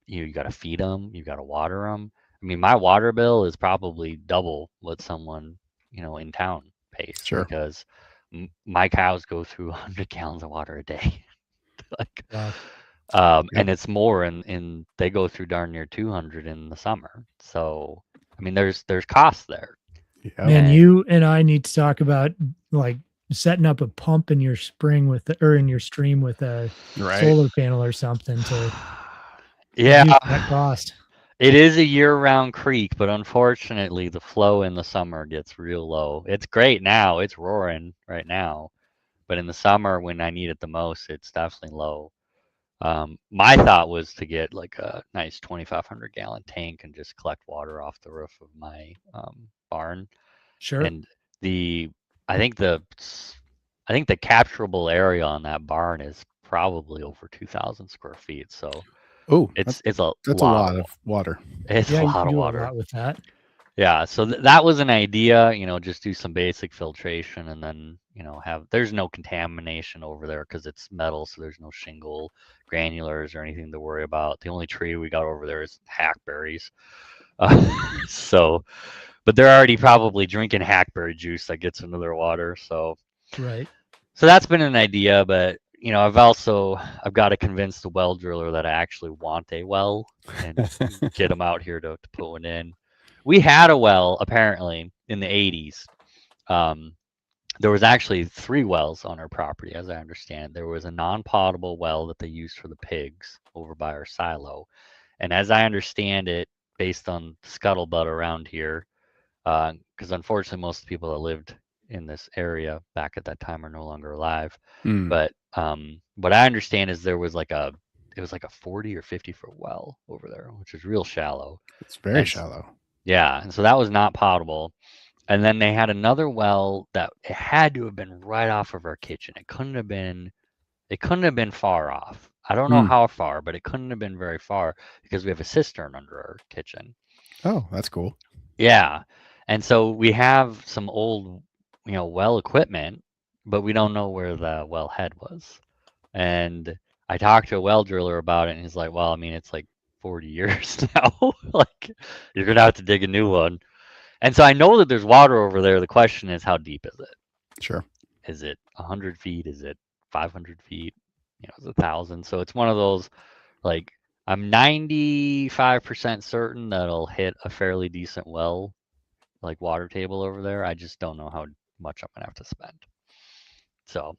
You got to feed them, you got to water them. I mean, my water bill is probably double what someone, in town pays Sure. because my cows go through 100 gallons of water a day. Like, Wow. Yep. and it's more in they go through darn near 200 in the summer. So, I mean, there's costs there. Yep. Man, And you and I need to talk about like setting up a pump in your spring with or in your stream with a Right. solar panel or something to yeah, reduce that cost. it is a year-round creek, but unfortunately, the flow in the summer gets real low. It's great now; it's roaring right now, but in the summer when I need it the most, it's definitely low. My thought was to get like a nice 2,500 gallon tank and just collect water off the roof of my barn. Sure. And the I think the I think the capturable area on that barn is probably over 2,000 square feet. So Oh, it's a that's a lot of lot of water. it's Yeah, a you lot can of do a water. lot with that. Yeah, so that was an idea, just do some basic filtration and then, there's no contamination over there because it's metal, so there's no shingle, granulars, or anything to worry about. The only tree we got over there is hackberries. So, but they're already probably drinking hackberry juice that gets into their water. Right. So that's been an idea, but I've got to convince the well driller that I actually want a well and get them out here to put one in. We had a well apparently in the 80s. Um, there was actually 3 wells on our property, as I understand. There was a non-potable well that they used for the pigs over by our silo, and as I understand it, based on scuttlebutt around here, because unfortunately most of the people that lived in this area back at that time are no longer alive. Mm, But what I understand is it was like a 40 or 50 foot well over there, which is real shallow. it's very And shallow. yeah, and so that was not potable. And then they had another well that it had to have been right off of our kitchen. It couldn't have been far off. I don't know how far, but it couldn't have been very far because we have a cistern under our kitchen. Oh, that's cool. Yeah. And so we have some old, well equipment, but we don't know where the well head was. And I talked to a well driller about it, and he's like, well, I mean, it's like 40 years now. Like, you're going to have to dig a new one. And so I know that there's water over there. The question is, how deep is it? Sure. Is it 100 feet? Is it 500 feet? Is it 1,000? So it's one of those, like, I'm 95% certain that it'll hit a fairly decent well, like water table over there. I just don't know how much I'm going to have to spend. So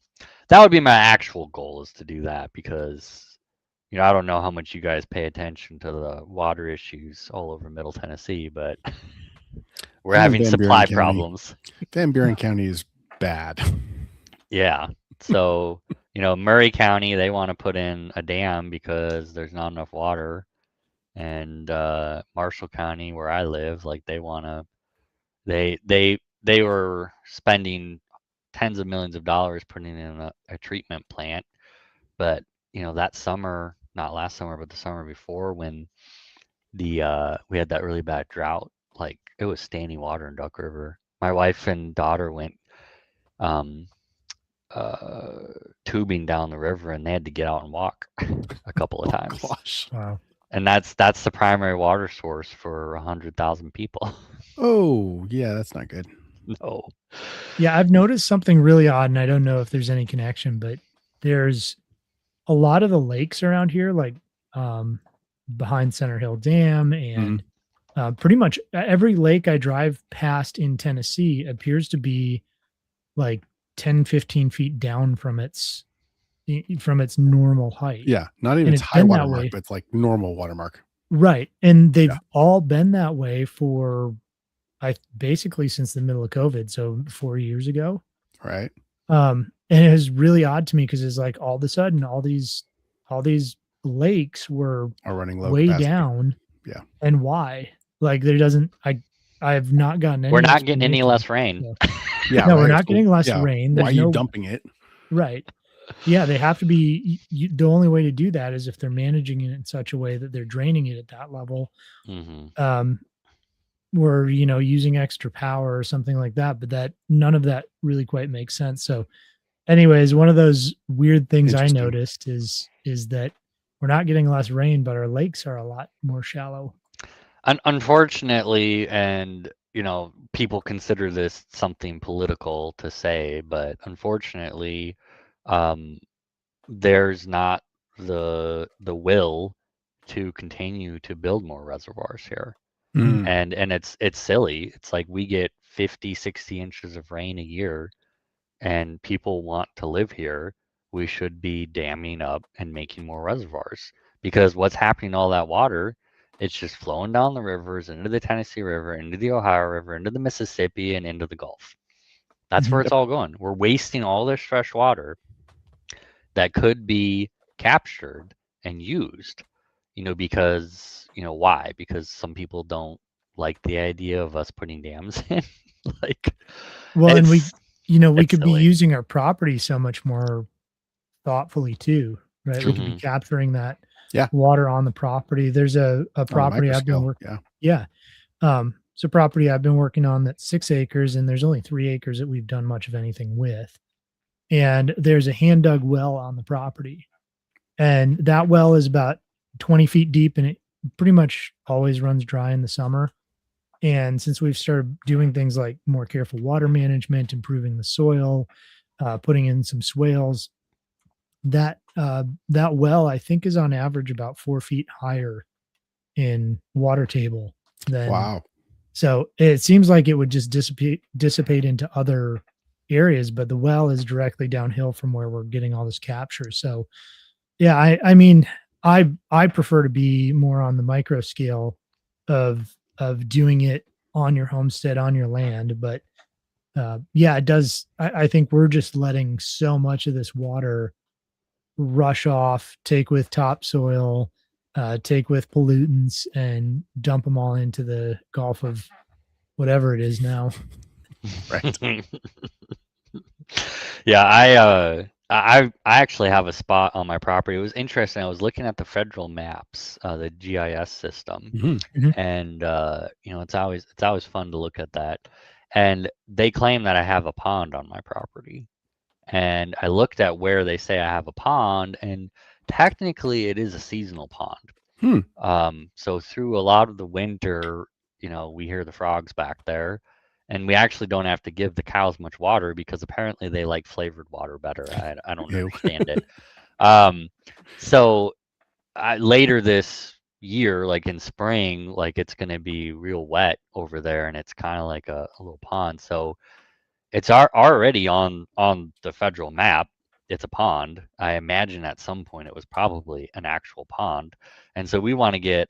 that would be my actual goal, is to do that, because, I don't know how much you guys pay attention to the water issues all over Middle Tennessee, but we're having supply problems. Van Buren County is bad. Yeah. So, Murray County, they want to put in a dam because there's not enough water. And Marshall County, where I live, like, they want to, they were spending tens of millions of dollars putting in a treatment plant. But, that summer, not last summer, but the summer before, when we had that really bad drought, like, it was standing water in Duck River. My wife and daughter went tubing down the river, and they had to get out and walk a couple of times. Gosh. Wow. And that's the primary water source for 100,000 people. Oh, yeah, that's not good. No. Yeah, I've noticed something really odd, and I don't know if there's any connection, but there's a lot of the lakes around here, like behind Center Hill Dam, and pretty much every lake I drive past in Tennessee appears to be like 10, 15 feet down from its normal height. Yeah, not even its high water mark, but it's like normal watermark. Right. And they've all been that way for basically since the middle of COVID, so 4 years ago. Right. And it was really odd to me because it's like all of a sudden all these lakes are running low way capacity. Down. Yeah. And why? Like I've not gotten any. We're not getting any less rain. So. Yeah, no, we're not getting less rain. Why are you dumping it? Right. Yeah, they have to be. The only way to do that is if they're managing it in such a way that they're draining it at that level. Mm-hmm. Or using extra power or something like that. But none of that really quite makes sense. So, anyways, one of those weird things I noticed is that we're not getting less rain, but our lakes are a lot more shallow. Unfortunately, and people consider this something political to say, but unfortunately, there's not the will to continue to build more reservoirs here. And it's silly. It's like we get 50, 60 inches of rain a year, and people want to live here. We should be damming up and making more reservoirs, because what's happening to all that water, it's just flowing down the rivers, into the Tennessee River, into the Ohio River, into the Mississippi, and into the Gulf. That's where it's all going. We're wasting all this fresh water that could be captured and used, because, why? Because some people don't like the idea of us putting dams in. And we could silly. Be using our property so much more thoughtfully too, right? Mm-hmm. We could be capturing that water on the property. There's a property I've been working. It's a property I've been working on that's 6 acres, and there's only 3 acres that we've done much of anything with. And there's a hand dug well on the property, and that well is about 20 feet deep, and it pretty much always runs dry in the summer. And since we've started doing things like more careful water management, improving the soil, putting in some swales, that well, I think, is on average about 4 feet higher in water table than. Wow. So it seems like it would just dissipate into other areas, but the well is directly downhill from where we're getting all this capture. So yeah, I mean, I prefer to be more on the micro scale of doing it on your homestead, on your land. But it does. I think we're just letting so much of this water rush off, take with topsoil, take with pollutants, and dump them all into the Gulf of whatever it is now. Right. Yeah, I actually have a spot on my property. It was interesting. I was looking at the federal maps, the GIS system, and it's always fun to look at that. And they claim that I have a pond on my property. And I looked at where they say I have a pond, and technically it is a seasonal pond. So through a lot of the winter, we hear the frogs back there, and we actually don't have to give the cows much water because apparently they like flavored water better. I don't understand it. So later this year, like in spring, like it's going to be real wet over there, and it's kind of like a little pond. So it's already on the federal map. It's a pond. I imagine at some point it was probably an actual pond, and so we want to get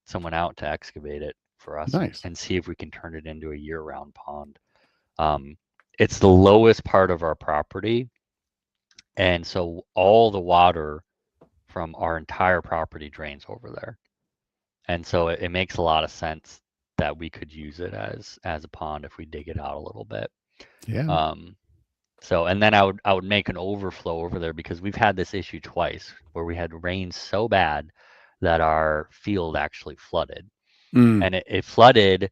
someone out to excavate it for us and see if we can turn it into a year-round pond. It's the lowest part of our property, and so all the water from our entire property drains over there, and so it makes a lot of sense that we could use it as a pond if we dig it out a little bit. Yeah. So, and then I would make an overflow over there because we've had this issue twice where we had rain so bad that our field actually flooded. And it flooded.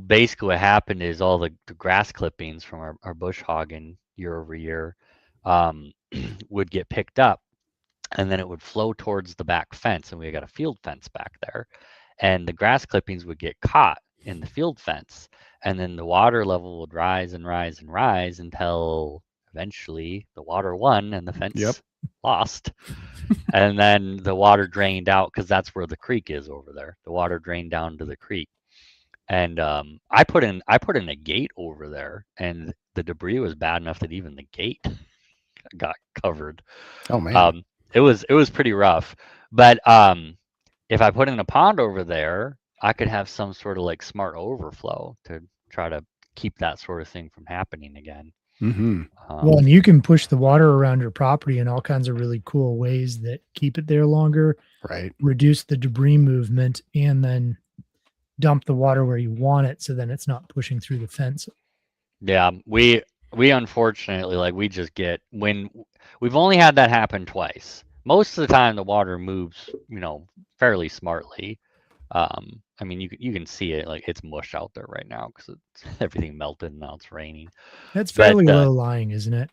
Basically what happened is all the grass clippings from our bush hogging year over year would get picked up, and then it would flow towards the back fence, and we got a field fence back there, and the grass clippings would get caught in the field fence, and then the water level would rise and rise and rise until eventually the water won and the fence lost. And then the water drained out because that's where the creek is over there. The water drained down to the creek. And I put in a gate over there, and the debris was bad enough that even the gate got covered. Oh man. It was pretty rough. But if I put in a pond over there, I could have some sort of like smart overflow to try to keep that sort of thing from happening again. Well, and you can push the water around your property in all kinds of really cool ways that keep it there longer, right? Reduce the debris movement, and then dump the water where you want it, so then it's not pushing through the fence. Yeah, we unfortunately, like, we just get, when we've only had that happen twice. Most of the time the water moves, fairly smartly. I mean, you can see it, like it's mush out there right now because it's everything melted and now it's raining. That's fairly low lying, isn't it?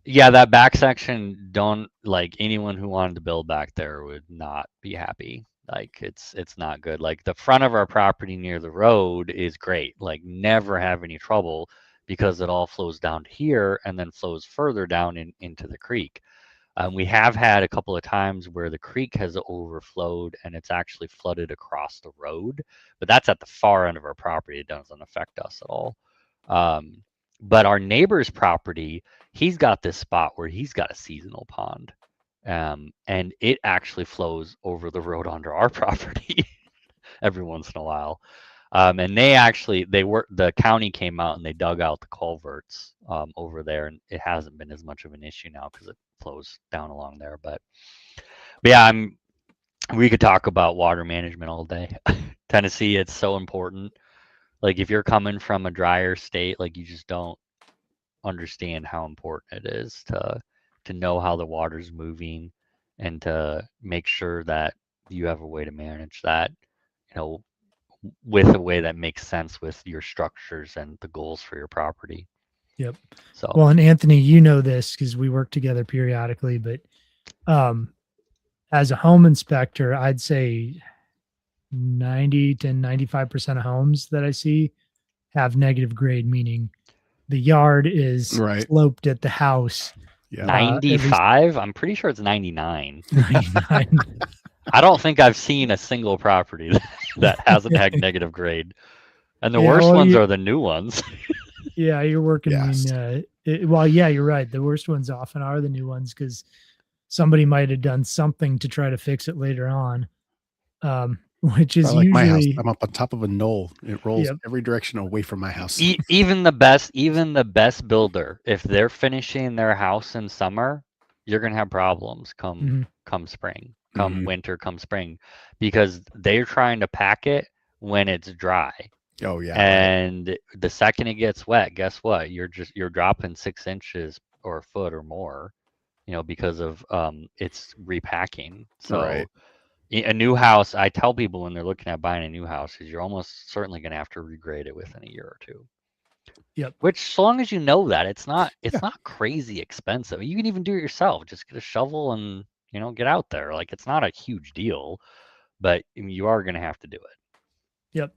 Yeah, that back section, don't, like, anyone who wanted to build back there would not be happy. Like it's not good. Like the front of our property near the road is great. Like never have any trouble because it all flows down here and then flows further down into the creek. We have had a couple of times where the creek has overflowed and it's actually flooded across the road, but that's at the far end of our property. It doesn't affect us at all. But our neighbor's property, he's got this spot where he's got a seasonal pond. And it actually flows over the road onto our property every once in a while. And the county came out and they dug out the culverts over there, and it hasn't been as much of an issue now because it flows down along there. But yeah, we could talk about water management all day. Tennessee, it's so important. Like if you're coming from a drier state, like you just don't understand how important it is to know how the water's moving and to make sure that you have a way to manage that, with a way that makes sense with your structures and the goals for your property. Yep. So, well, and Anthony, you know this because we work together periodically, but as a home inspector, I'd say 90 to 95% of homes that I see have negative grade, meaning the yard is sloped at the house. Yeah. 95? I'm pretty sure it's 99. 99. I don't think I've seen a single property that hasn't had negative grade. And the worst ones are the new ones. Yeah, you're working. Yes. You're right. The worst ones often are the new ones because somebody might have done something to try to fix it later on. Which is like usually my house. I'm up on top of a knoll. It rolls every direction away from my house. Even the best builder, if they're finishing their house in summer, you're gonna have problems come spring, come winter, come spring, because they're trying to pack it when it's dry. Oh yeah. And the second it gets wet, guess what? You're dropping 6 inches or a foot or more because of its repacking. So Right. a new house, I tell people when they're looking at buying a new house, is you're almost certainly going to have to regrade it within a year or two. Yep. Which, so long as you know that, it's Yeah. not crazy expensive. You can even do it yourself. Just get a shovel and get out there. Like, it's not a huge deal, but you are going to have to do it. Yep.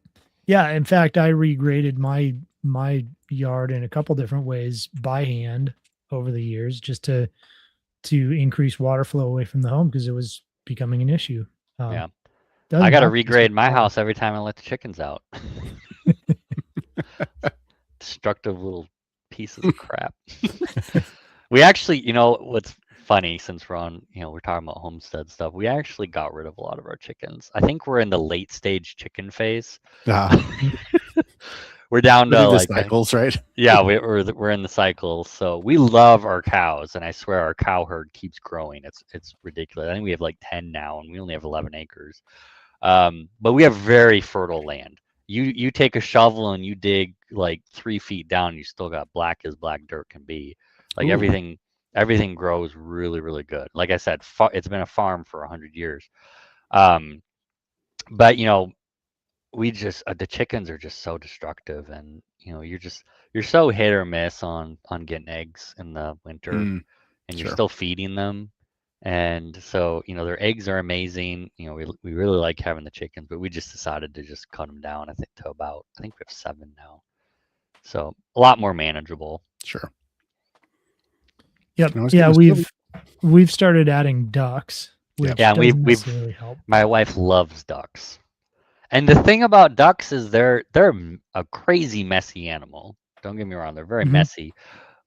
Yeah. In fact, I regraded my yard in a couple different ways by hand over the years, just to increase water flow away from the home because it was becoming an issue. Yeah. Doesn't I got to have to be regrade my hard. house every time I let the chickens out. Destructive little pieces of crap. We actually, what's funny, since we're on, we're talking about homestead stuff, we actually got rid of a lot of our chickens. I think we're in the late stage chicken phase. We're down to The like cycles, right? yeah, we're in the cycle. So we love our cows, and I swear our cow herd keeps growing. It's ridiculous. I think we have like 10 now, and we only have 11 acres. But we have very fertile land. You take a shovel and you dig like 3 feet down, you still got black as black dirt can be. Like, Ooh. everything grows really, really good. Like I said, it's been a farm for 100 years. But we just the chickens are just so destructive, and you're so hit or miss on getting eggs in the winter, and you're Sure. still feeding them. And so, their eggs are amazing. We really like having the chickens, but we just decided to just cut them down, I think, to about, I think we have 7 now. So a lot more manageable. Sure. Yep. No, it's Yeah, good. It's we've started adding ducks, which Yeah, and doesn't necessarily help. my wife loves ducks. And the thing about ducks is they're a crazy messy animal. Don't get me wrong, they're very Mhm. messy,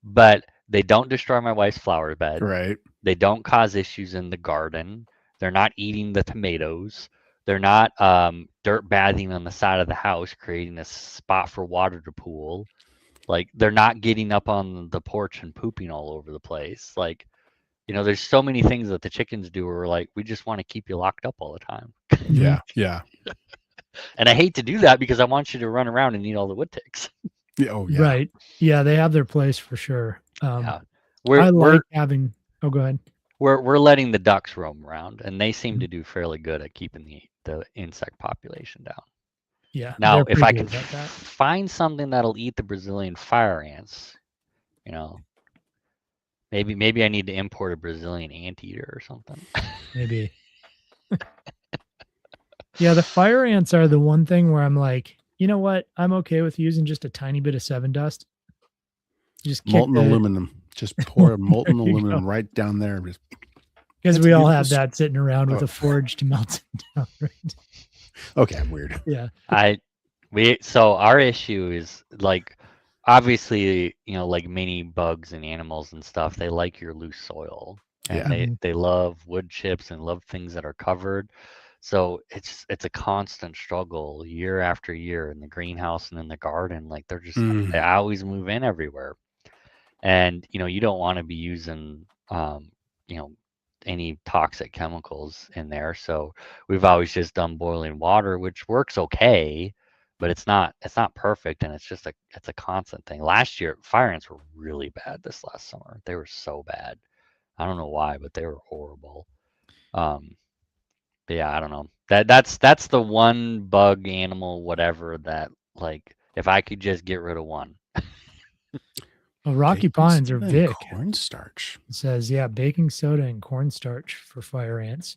but they don't destroy my wife's flower bed. right. They don't cause issues in the garden. They're not eating the tomatoes. They're not dirt bathing on the side of the house, creating a spot for water to pool. Like, they're not getting up on the porch and pooping all over the place. Like, there's so many things that the chickens do where we're like, we just want to keep you locked up all the time. Yeah. Yeah. And I hate to do that because I want you to run around and eat all the wood ticks. Yeah. Oh, yeah. Right. Yeah, they have their place for sure. Yeah. I like having. Oh, go ahead. We're letting the ducks roam around, and they seem to do fairly good at keeping the insect population down. Yeah. Now, they're if I pretty can good at that. find something that'll eat the Brazilian fire ants, maybe I need to import a Brazilian anteater or something. Maybe. Yeah, the fire ants are the one thing where I'm like, you know what? I'm okay with using just a tiny bit of 7 dust. Just kick Molten aluminum. Just pour molten There you aluminum go. right down there. because That's we a all beautiful have that sitting around with Oh. a forge to melt it down, right? Okay, I'm weird. Yeah. So our issue is, like, obviously, like many bugs and animals and stuff, they like your loose soil, and Yeah. they love wood chips and love things that are covered. So it's a constant struggle year after year in the greenhouse and in the garden. Like, they always move in everywhere, and you don't want to be using any toxic chemicals in there. So we've always just done boiling water, which works okay, but it's not perfect, and it's a constant thing. Last year, fire ants were really bad this last summer. They were so bad. I don't know why, but they were horrible. But yeah, I don't know. That's the one bug, animal, whatever, that, like, if I could just get rid of one. Well, Rocky Baking Pines or soda and Vic cornstarch. says, yeah, baking soda and cornstarch for fire ants.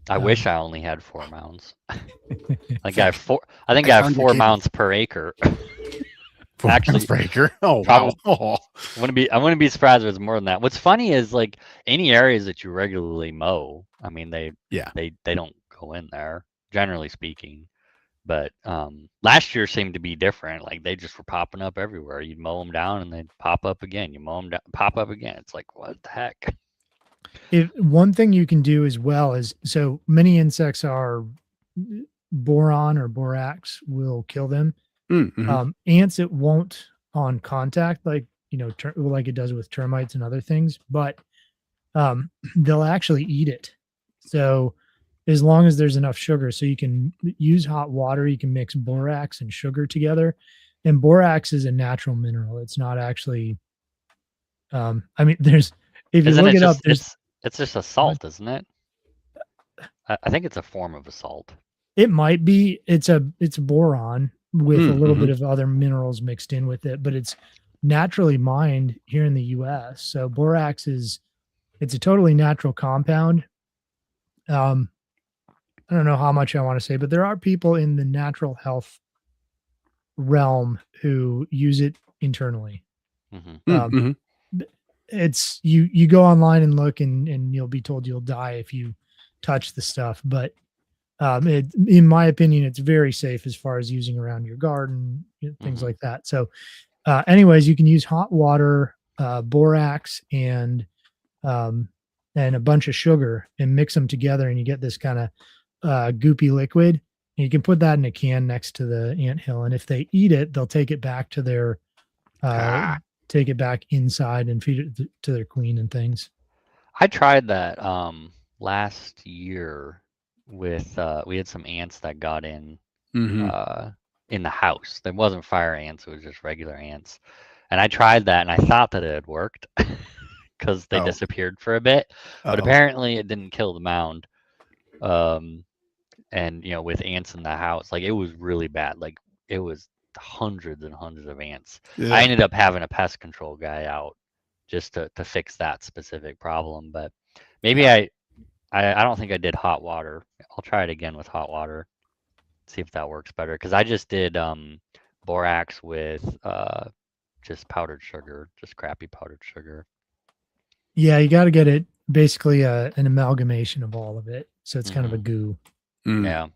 I wish I only had 4 mounds. I think Vic, I have 4 found your cable. mounds per acre. 4 Actually, per acre. Oh wow. probably- Oh. I wouldn't be surprised if it's more than that. What's funny is, like, any areas that you regularly mow, I mean, they don't go in there, generally speaking. But last year seemed to be different. Like, they just were popping up everywhere. You'd mow them down and they'd pop up again. You mow them down, pop up again. It's like, what the heck? If one thing you can do as well is, so many insects are boron or borax will kill them. Ants, it won't on contact, like, like it does with termites and other things, but they'll actually eat it. So as long as there's enough sugar, so you can use hot water, you can mix borax and sugar together. And borax is a natural mineral. It's not actually, I mean, If you Isn't look it it up, just there's it's just a salt, isn't it? I think it's a form of a salt. it might be it's boron with a little Mm-hmm. bit of other minerals mixed in with it, but it's naturally mined here in the US. So borax it's a totally natural compound. Um, I don't know how much I want to say, but there are people in the natural health realm who use it internally. Hmm. Um, Mm-hmm. it's you go online and look and you'll be told you'll die if you touch the stuff, but in my opinion, it's very safe as far as using around your garden, things Hmm. like that. So, anyways, you can use hot water, borax, um, and a bunch of sugar and mix them together, and you get this kind of goopy liquid. And you can put that in a can next to the anthill, and if they eat it, they'll take it back to their Ah. take it back inside and feed it to their queen and things. I tried that last year with we had some ants that got Mm-hmm. in the house. There wasn't fire ants, it was just regular ants. And I tried that and I thought that it had worked because they Oh. disappeared for a bit, but Uh-oh. apparently it didn't kill the mound. And with ants in the house, like it was really bad. Like it was hundreds and hundreds of ants. I Yeah. ended up having a pest control guy out just to fix that specific problem. But maybe Yeah. I don't think I did hot water. I'll try it again with hot water, see if that works better. Because I just did borax with just powdered sugar, just crappy powdered sugar. Yeah, you got to get it basically an amalgamation of all of it, so it's kind of a Hmm. goo. Mm. Yeah.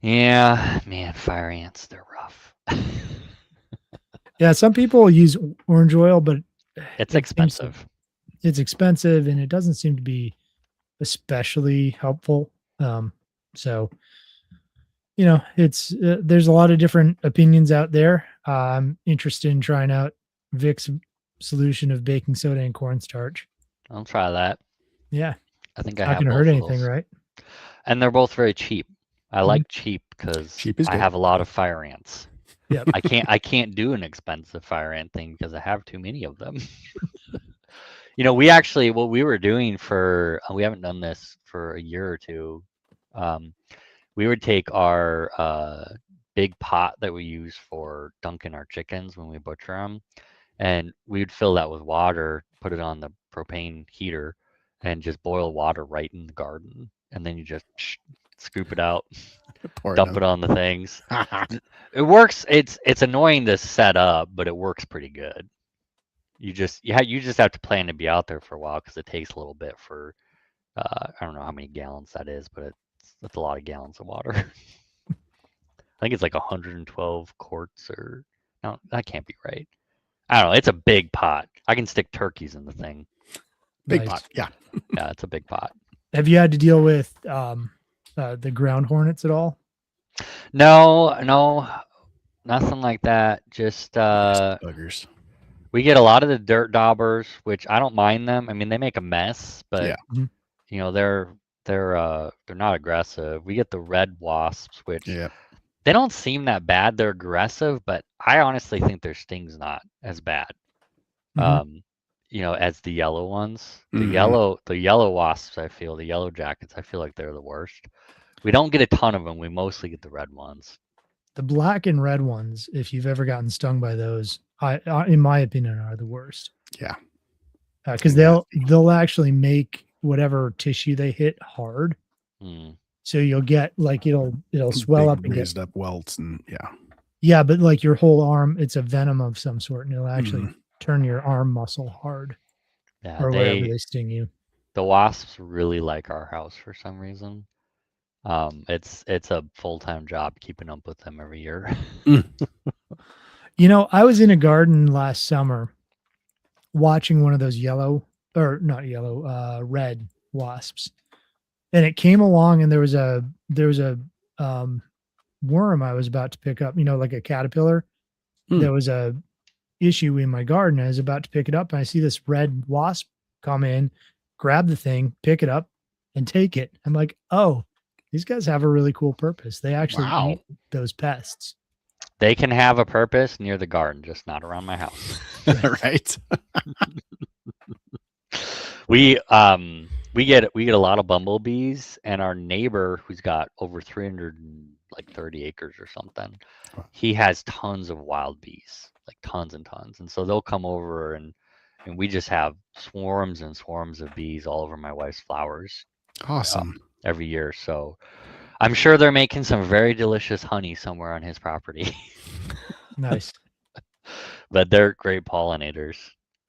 Yeah, man, fire ants, they're rough. Yeah, some people use orange oil, but It's it seems expensive. it's expensive and it doesn't seem to be especially helpful. So it's there's a lot of different opinions out there. I'm interested in trying out Vic's solution of baking soda and cornstarch. I'll try that. Yeah, I think it's I not have going to hurt both of anything, those. right? And they're both very cheap. I Mhm. like cheap because Cheap is I good. have a lot of fire ants. Yep. I can't do an expensive fire ant thing because I have too many of them. We actually what we were doing for we haven't done this for a year or two. Um, we would take our big pot that we use for dunking our chickens when we butcher them, and we would fill that with water, put it on the propane heater, and just boil water right in the garden, and then you just scoop it out, Pour dump it it on the things. on. It works. It's annoying to set up, but it works pretty good. You just have to plan to be out there for a while because it takes a little bit for I don't know how many gallons that is, but it's a lot of gallons of water. I think it's like 112 quarts or no, that can't be right. I don't know. It's a big pot. I can stick turkeys in the thing. Big Nice. pot. Yeah. Yeah, it's a big pot. Have you had to deal with the ground hornets at all? No, nothing like that. Just Buggers. we get a lot of the dirt daubers, which I don't mind them. I mean, they make a mess, but Yeah. Mhm. they're not aggressive. We get the red wasps, which Yeah. they don't seem that bad. They're aggressive, but I honestly think their sting's not as bad. Mhm. As the yellow ones. Mhm. The yellow wasps, the yellow jackets, I feel like they're the worst. We don't get a ton of them. We mostly get the red ones. The black and red ones, if you've ever gotten stung by those, in my opinion, are the worst. Yeah. Because Yeah. they'll actually make whatever tissue they hit hard. Mm. So you'll get like it'll swell Big up and get raised up welts and yeah, but like your whole arm, it's a venom of some sort, and it'll actually Mhm. turn your arm muscle hard Yeah, or wherever they sting you. the wasps really like our house for some reason. It's a full-time job keeping up with them every year. I was in a garden last summer watching one of those red wasps, and it came along, and there was a worm I was about to pick up, like a caterpillar. There was a issue in my garden. I was about to pick it up, and I see this red wasp come in, grab the thing, pick it up, and take it. I'm like, oh, these guys have a really cool purpose. They actually Wow. eat those pests. They can have a purpose near the garden, just not around my house. Right. We get a lot of bumblebees, and our neighbor who's got over 330 acres or something, Wow. he has tons of wild bees, like tons and tons. And so they'll come over and we just have swarms and swarms of bees all over my wife's flowers Awesome. every year. So I'm sure they're making some very delicious honey somewhere on his property. Nice. But they're great pollinators.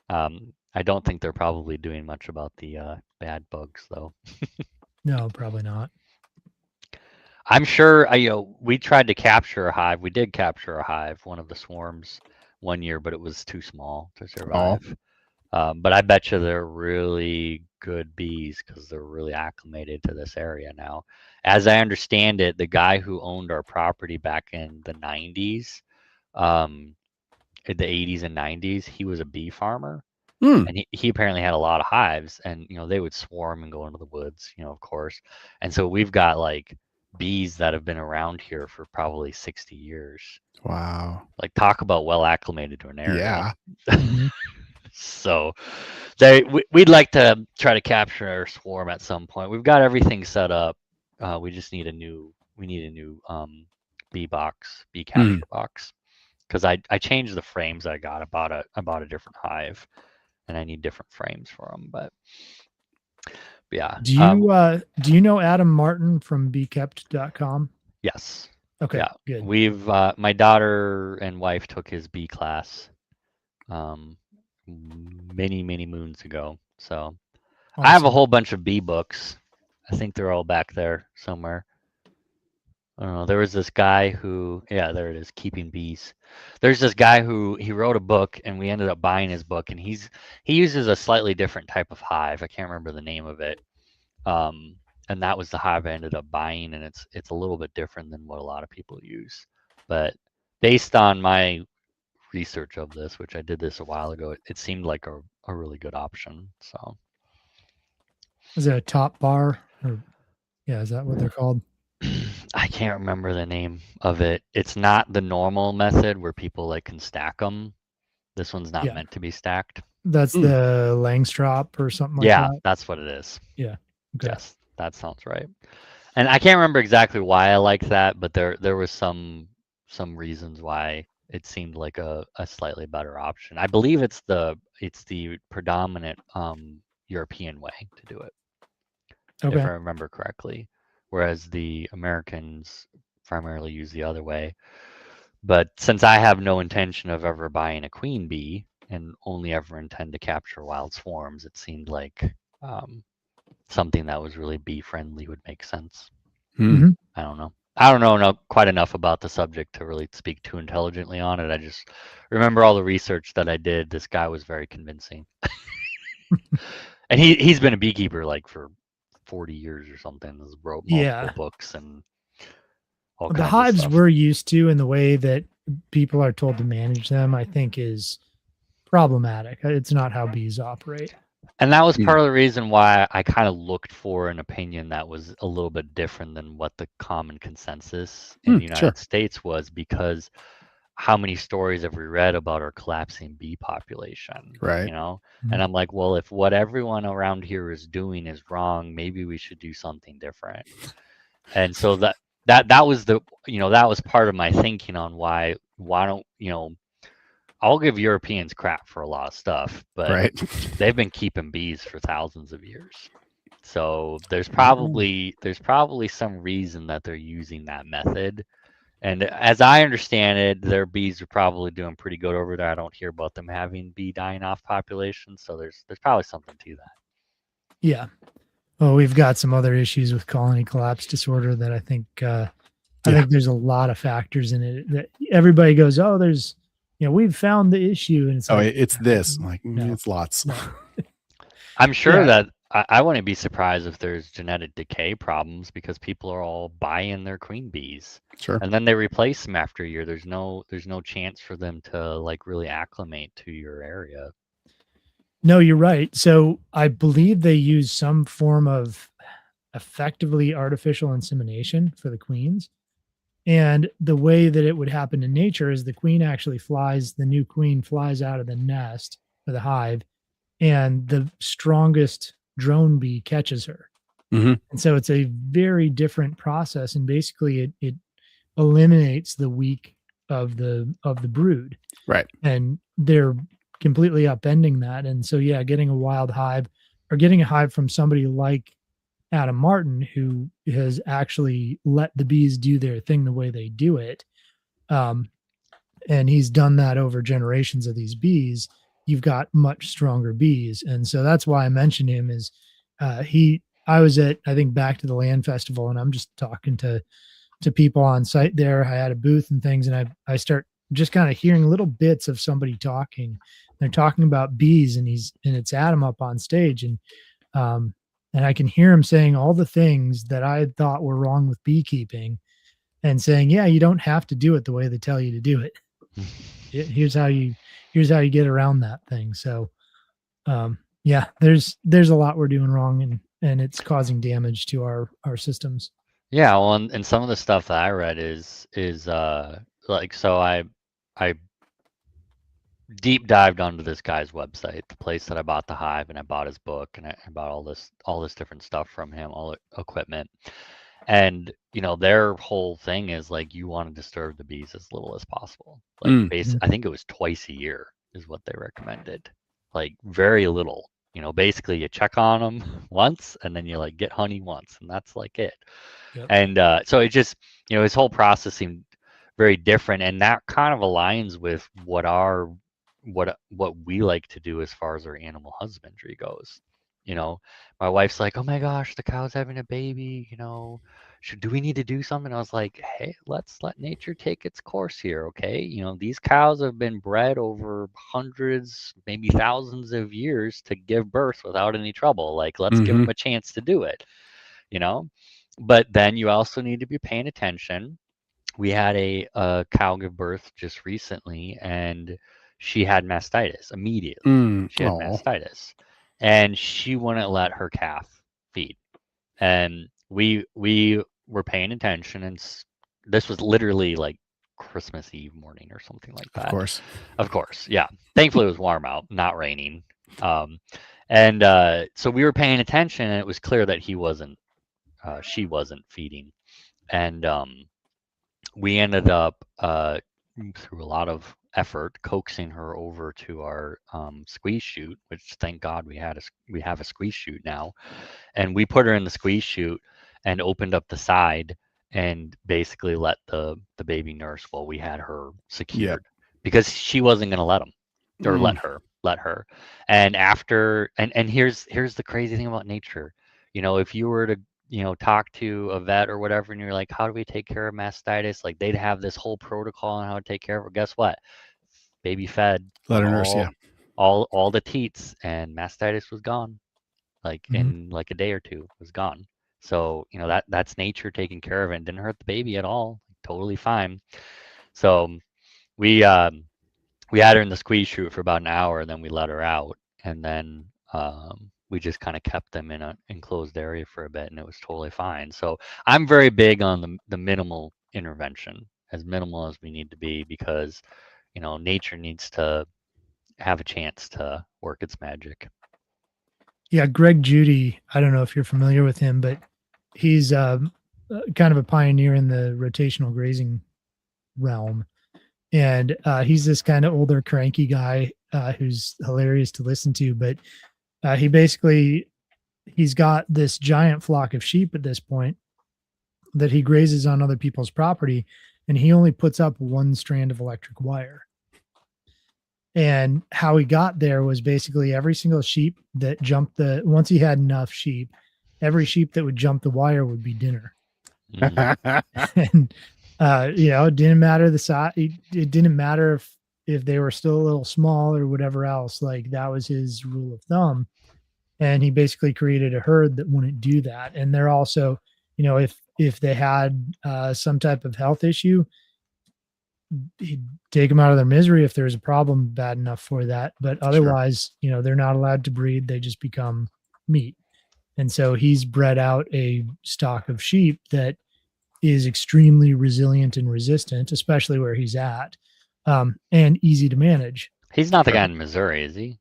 I don't think they're probably doing much about the bad bugs, though. No, probably not. I'm sure. We tried to capture a hive. We did capture a hive, one of the swarms, one year, but it was too small to survive. But I bet you they're really good bees because they're really acclimated to this area now. As I understand it, the guy who owned our property back in the 90s, in the 80s and 90s, he was a bee farmer. And he apparently had a lot of hives, and they would swarm and go into the woods, of course. And so we've got like bees that have been around here for probably 60 years. Wow. Like, talk about well acclimated to an area. Yeah. Mhm. So we'd like to try to capture our swarm at some point. We've got everything set up. We just need a new bee capture box, because I changed the frames I got. I bought a different hive, and I need different frames for them. But yeah. Do you know Adam Martin from beekept.com? Yes. Okay, Yeah. good. We've my daughter and wife took his bee class many moons ago. So I have a Awesome. whole bunch of bee books. I think they're all back there somewhere. I don't know. There was this guy who, yeah, there it is, Keeping Bees. There's this guy who he wrote a book, and we ended up buying his book, and he uses a slightly different type of hive. I can't remember the name of it. And that was the hive I ended up buying, and it's a little bit different than what a lot of people use. But based on my research of this, which I did this a while ago, it seemed like a really good option. So Is it a top bar? Or yeah, is that what they're called? I can't remember the name of it. It's not the normal method where people like can stack them. This one's not Yeah. meant to be stacked. That's the Langstrop or something like Yeah, that. that's what it is. Yeah. Okay. Yes, that sounds right. And I can't remember exactly why I like that, but there was some reasons why it seemed like a slightly better option. I believe it's the predominant European way to do it, if I Okay. remember correctly, whereas the Americans primarily use the other way. But since I have no intention of ever buying a queen bee and only ever intend to capture wild swarms, it seemed like something that was really bee friendly would make sense. Mhm. I don't know. I don't know quite enough about the subject to really speak too intelligently on it. I just remember all the research that I did. This guy was very convincing. And he's been a beekeeper like for 40 years or something. He's wrote multiple Yeah. books and all The kinds of hives stuff. we're used to and the way that people are told to manage them, I think, is problematic. It's not how bees operate. And that was part of the reason why I kind of looked for an opinion that was a little bit different than what the common consensus in the United States was, because how many stories have we read about our collapsing bee population? Right. And I'm like, well, if what everyone around here is doing is wrong, maybe we should do something different. And so that was that was part of my thinking on why don't I'll give Europeans crap for a lot of stuff, but they've been keeping bees for thousands of years. So there's probably some reason that they're using that method. And as I understand it, their bees are probably doing pretty good over there. I don't hear about them having bee dying off populations, so there's probably something to that. Yeah. Well, we've got some other issues with colony collapse disorder that I think there's a lot of factors in it that everybody goes, oh, there's, we've found the issue. And it's it's this. I'm like, no, it's lots. no. I'm sure that I wouldn't be surprised if there's genetic decay problems because people are all buying their queen bees. Sure. And then they replace them after a year. There's no chance for them to like really acclimate to your area. No, you're right. So I believe they use some form of effectively artificial insemination for the queens. And the way that it would happen in nature is the new queen flies out of the nest or the hive, and the strongest drone bee catches her. Mhm. And so it's a very different process, and basically it eliminates the weak of the brood, Right. and they're completely upending that. And so yeah, getting a wild hive or getting a hive from somebody like Adam Martin, who has actually let the bees do their thing the way they do it, um, and he's done that over generations of these bees, you've got much stronger bees. And so that's why I mentioned him is he I was at, I think, Back to the Land Festival, and I'm just talking to people on site there. I had a booth and things, and I start just kind of hearing little bits of somebody talking. They're talking about bees, and it's Adam up on stage, um and I can hear him saying all the things that I had thought were wrong with beekeeping, and saying, yeah, you don't have to do it the way they tell you to do it. Here's how you get around that thing. So yeah, there's a lot we're doing wrong, and it's causing damage to our systems. Yeah, well, and some of the stuff that I read is like, so I deep dived onto this guy's website, the place that I bought the hive, and I bought his book, and I bought all this different stuff from him, all the equipment. And their whole thing is like, you want to disturb the bees as little as possible. Like I think it was twice a year is what they recommended. Like very little. Basically you check on them once, and then you like get honey once, and that's like it. Yep. And so it just, his whole process seemed very different, and that kind of aligns with what we like to do as far as our animal husbandry goes. My wife's like, oh my gosh, the cow's having a baby, do we need to do something? I was like, hey, let's let nature take its course here, okay? These cows have been bred over hundreds, maybe thousands of years to give birth without any trouble. Like, let's give them a chance to do it, But then you also need to be paying attention. We had a cow give birth just recently, and she had mastitis immediately. She had mastitis, and she wouldn't let her calf feed. And we were paying attention, and this was literally like Christmas Eve morning or something like that. Of course, yeah. Thankfully, it was warm out, not raining. And so we were paying attention, and it was clear that she wasn't feeding, and we ended up through a lot of effort coaxing her over to our squeeze chute, which thank God we have a squeeze chute now, and we put her in the squeeze chute and opened up the side and basically let the baby nurse while we had her secured, because she wasn't going to let him or let her. And after and here's the crazy thing about nature. If you were to talk to a vet or whatever, and you're like, how do we take care of mastitis? Like, they'd have this whole protocol on how to take care of it. Guess what? Baby fed. Let her nurse, yeah. All the teats, and mastitis was gone. Like in like a day or two, was gone. So, that's nature taking care of it. It didn't hurt the baby at all. Totally fine. So we had her in the squeeze chute for about an hour, and then we let her out. And then we just kind of kept them in an enclosed area for a bit, and it was totally fine. So I'm very big on the minimal intervention, as minimal as we need to be, because nature needs to have a chance to work its magic. Yeah, Greg Judy, I don't know if you're familiar with him, but he's kind of a pioneer in the rotational grazing realm. And he's this kind of older, cranky guy who's hilarious to listen to. But he's got this giant flock of sheep at this point that he grazes on other people's property, and he only puts up one strand of electric wire. And how he got there was basically every single sheep that jumped once he had enough sheep, every sheep that would jump the wire would be dinner. And it didn't matter the size. It didn't matter if they were still a little small or whatever else. Like, that was his rule of thumb. And he basically created a herd that wouldn't do that. And they're also, if they had some type of health issue, he'd take them out of their misery if there's a problem bad enough for that. But otherwise, they're not allowed to breed. They just become meat. And so he's bred out a stock of sheep that is extremely resilient and resistant, especially where he's at, and easy to manage. He's not the guy in Missouri, is he?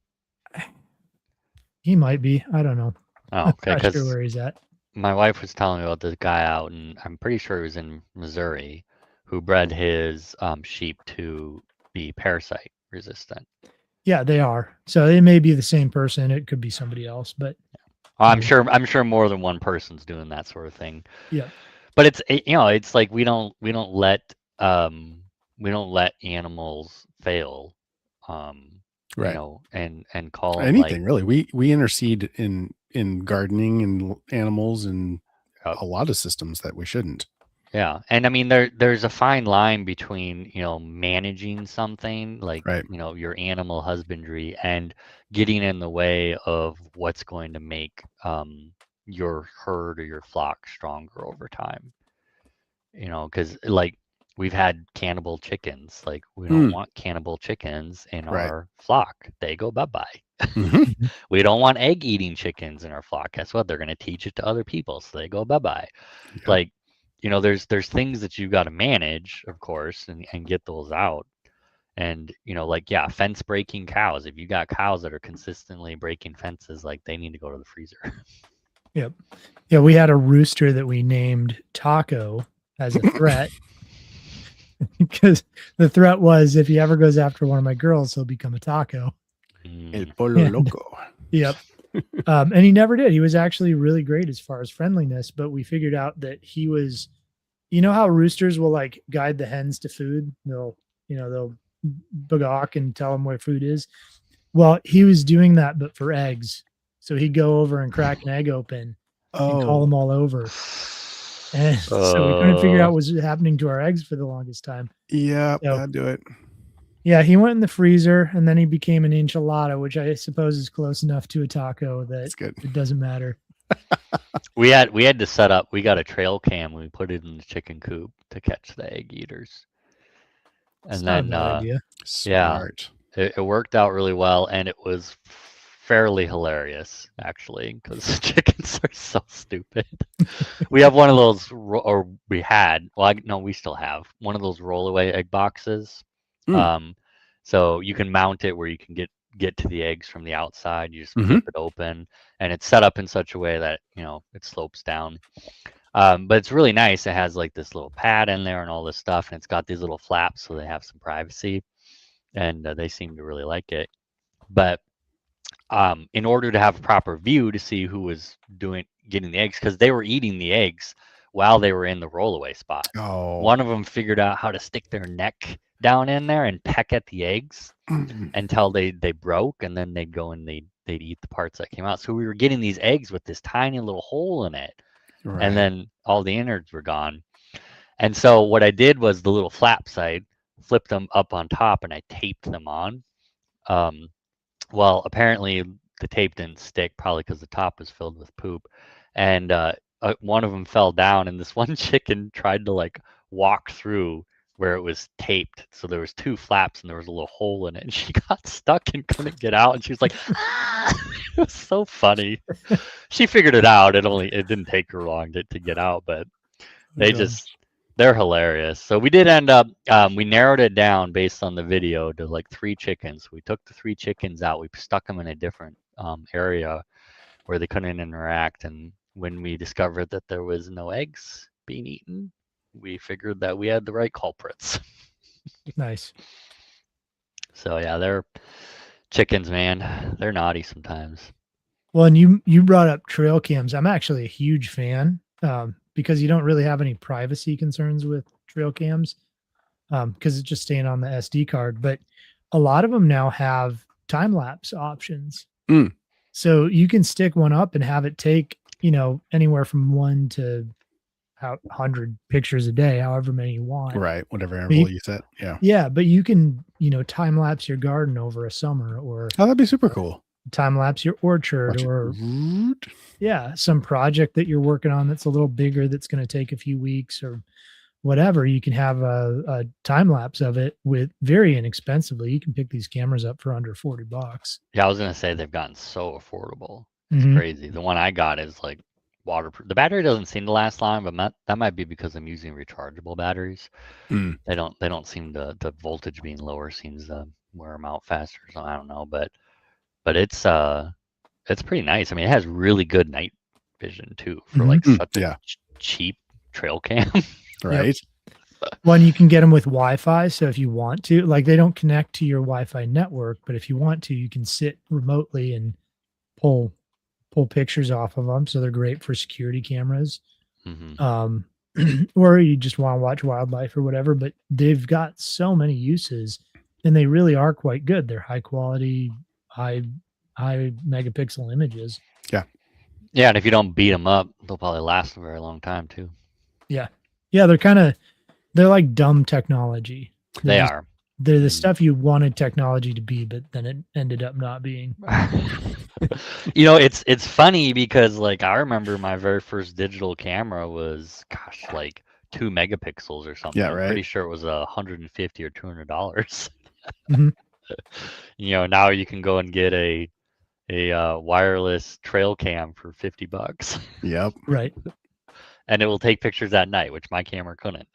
He might be. I don't know. Oh, I'm okay. not sure Because where he's at. my wife was telling me about this guy out, and I'm pretty sure he was in Missouri, who bred his sheep to be parasite resistant. Yeah, they are. So it may be the same person. It could be somebody else, but I'm yeah. sure. I'm sure more than one person's doing that sort of thing. Yeah. But it's like we don't let animals fail, Right. and call them like Anything really. We intercede in gardening and animals and a lot of systems that we shouldn't. yeah. And I mean there's a fine line between managing something like Right. your animal husbandry and getting in the way of what's going to make your herd or your flock stronger over time. Because like we've had cannibal chickens. Like we don't want cannibal chickens in Right. our flock. They go bye-bye. Mhm. We don't want egg-eating chickens in our flock. Guess what? They're going to teach it to other people, so they go bye-bye. Yep. Like, there's things that you've got to manage, of course, and get those out. And, like, yeah, fence breaking cows. If you got cows that are consistently breaking fences, like they need to go to the freezer. Yep. Yeah, we had a rooster that we named Taco as a threat because the threat was if he ever goes after one of my girls, he'll become a taco. El Polo Loco. Yep. And he never did. He was actually really great as far as friendliness, but we figured out that he was, how roosters will like guide the hens to food. They'll bagawk and tell them where food is. Well, he was doing that, but for eggs. So he'd go over and crack an egg open and call them all over. And so we couldn't figure out what was happening to our eggs for the longest time. Yeah, So, I'd do it. Yeah, he went in the freezer and then he became an enchilada, which I suppose is close enough to a taco that it doesn't matter. We had to set up. We got a trail cam. We put it in the chicken coop to catch the egg eaters. And It's then, not a bad idea. Smart. Yeah, it worked out really well, and it was fairly hilarious actually because the chickens are so stupid. We have one of those, or we had. Well, no, we still have one of those rollaway egg boxes. So you can mount it where you can get to the eggs from the outside. You just flip it open, and it's set up in such a way that it slopes down. But it's really nice. It has like this little pad in there and all this stuff, and it's got these little flaps so they have some privacy, and they seem to really like it. But in order to have a proper view to see who was getting the eggs, because they were eating the eggs while they were in the rollaway spot. One of them figured out how to stick their neck down in there and peck at the eggs until they broke, and then they'd go and they'd eat the parts that came out. So we were getting these eggs with this tiny little hole in it, and then all the innards were gone. And so what I did was the little flaps, I flipped them up on top and I taped them on. Well, apparently the tape didn't stick, probably because the top was filled with poop. And one of them fell down, and this one chicken tried to like walk through where it was taped. So there was two flaps, and there was a little hole in it, and she got stuck and couldn't get out. And she was like, ah! It was so funny. She figured it out. It didn't take her long to get out, but they're hilarious. So we did end up, we narrowed it down based on the video to like 3 chickens. We took the 3 chickens out. We stuck them in a different area where they couldn't interact. And when we discovered that there was no eggs being eaten, we figured that we had the right culprits. Nice. So yeah, they're chickens, man. They're naughty sometimes. Well, and you brought up trail cams. I'm actually a huge fan. Because you don't really have any privacy concerns with trail cams because it's just staying on the SD card. But a lot of them now have time lapse options. So you can stick one up and have it take, anywhere from 1 to 100 pictures a day, however many you want. Right. Whatever interval you set. Yeah. Yeah. But you can, time lapse your garden over a summer or. Oh, that'd be super cool. Time lapse your orchard or some project that you're working on that's a little bigger that's going to take a few weeks or whatever. You can have a time lapse of it with very inexpensively. You can pick these cameras up for under $40. Yeah, I was gonna say they've gotten so affordable. It's crazy. The one I got is like waterproof. The battery doesn't seem to last long, but that might be because I'm using rechargeable batteries. They don't seem to, the voltage being lower seems to wear them out faster. So I don't know, but it's It's pretty nice. I mean, it has really good night vision too for like Mhm. such a Yeah. cheap trail cam. Right. One, you can get them with Wi-Fi, so if you want to, like, they don't connect to your Wi-Fi network, but if you want to, you can sit remotely and pull pictures off of them. So they're great for security cameras. Hmm. Um, or you just want to watch wildlife or whatever, but they've got so many uses and they really are quite good. They're high quality, high megapixel images. Yeah. Yeah, and if you don't beat them up, they'll probably last a very long time too. Yeah. Yeah, they're like dumb technology. They are. They're the Mhm. stuff you wanted technology to be, but then it ended up not being. You know, it's funny because like I remember my very first digital camera was, gosh, like 2 megapixels or something. Yeah, I'm right. pretty sure it was $150 or $200. Mhm. You know, now you can go and get a wireless trail cam for $50, Yep. Right. and it will take pictures at night, which my camera couldn't.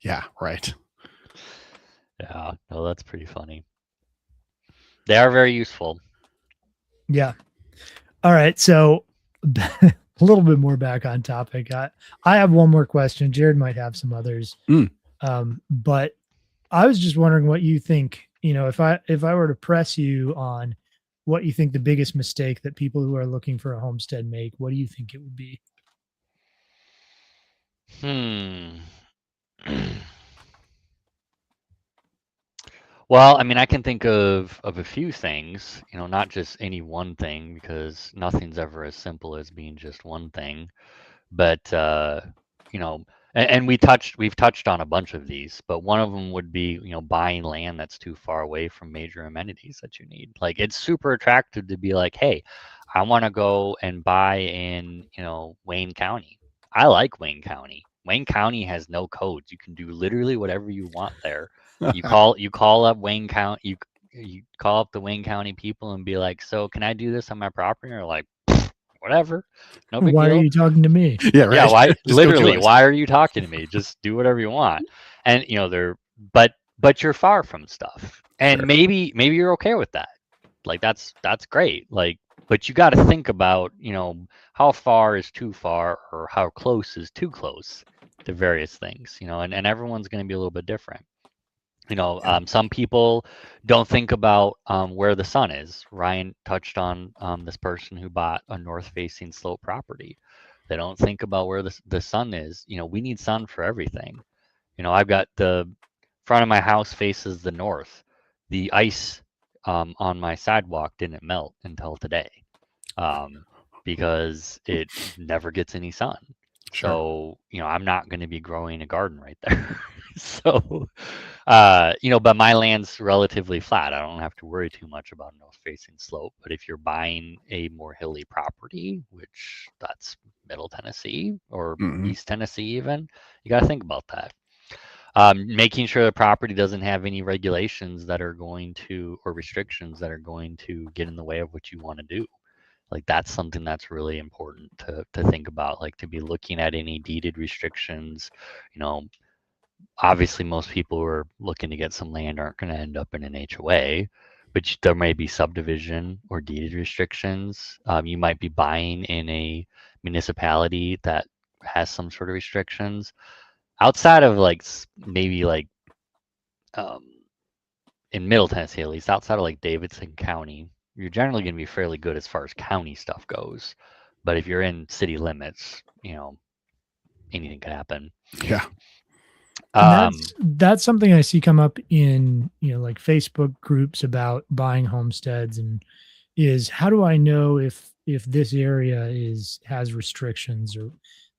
Yeah, right. Yeah, no, that's pretty funny. They are very useful. Yeah. All right. So a little bit more back on topic. I have one more question. Jared might have some others. Mm. But I was just wondering what you think, if I were to press you on what you think the biggest mistake that people who are looking for a homestead make, what do you think it would be? Hmm. Well, I mean, I can think of a few things, you know, not just any one thing, because nothing's ever as simple as being just one thing. But you know, and we've touched on a bunch of these, but one of them would be, you know, buying land that's too far away from major amenities that you need. Like it's super attractive to be like, hey, I want to go and buy in, you know, Wayne County. I like Wayne County. Wayne County has no codes. You can do literally whatever you want there. You call up Wayne County, you call up the Wayne County people and be like, so can I do this on my property? And they're like, whatever, no big Why are deal. you talking to me? Yeah, right. Yeah, why Just go kill literally, us. why are you talking to me? Just do whatever you want. And you know, but you're far from stuff. And Sure. maybe you're okay with that. Like that's great. Like, but you got to think about, you know, how far is too far or how close is too close to various things, you know, and everyone's going to be a little bit different. You know, Yeah. some people don't think about where the sun is. Ryan touched on this person who bought a north-facing slope property. They don't think about where the sun is. You know, we need sun for everything. You know, I've got the front of my house faces the north. The ice on my sidewalk didn't melt until today um, because it never gets any sun. Sure. So, you know, I'm not going to be growing a garden right there. So, you know, but my land's relatively flat. I don't have to worry too much about north-facing slope. But if you're buying a more hilly property, which that's Middle Tennessee or Mhm. East Tennessee even, you got to think about that. Making sure the property doesn't have any regulations that are going to, or restrictions that are going to get in the way of what you want to do. Like that's something that's really important to think about, like to be looking at any deeded restrictions. You know, obviously most people who are looking to get some land aren't going to end up in an HOA, but there may be subdivision or deeded restrictions. You might be buying in a municipality that has some sort of restrictions outside of like maybe like um, in Middle Tennessee, at least outside of like Davidson County, you're generally going to be fairly good as far as county stuff goes. But if you're in city limits, you know, anything could happen. Yeah. And Um, that's something I see come up in, like Facebook groups about buying homesteads, and is how do I know if this area has restrictions, or and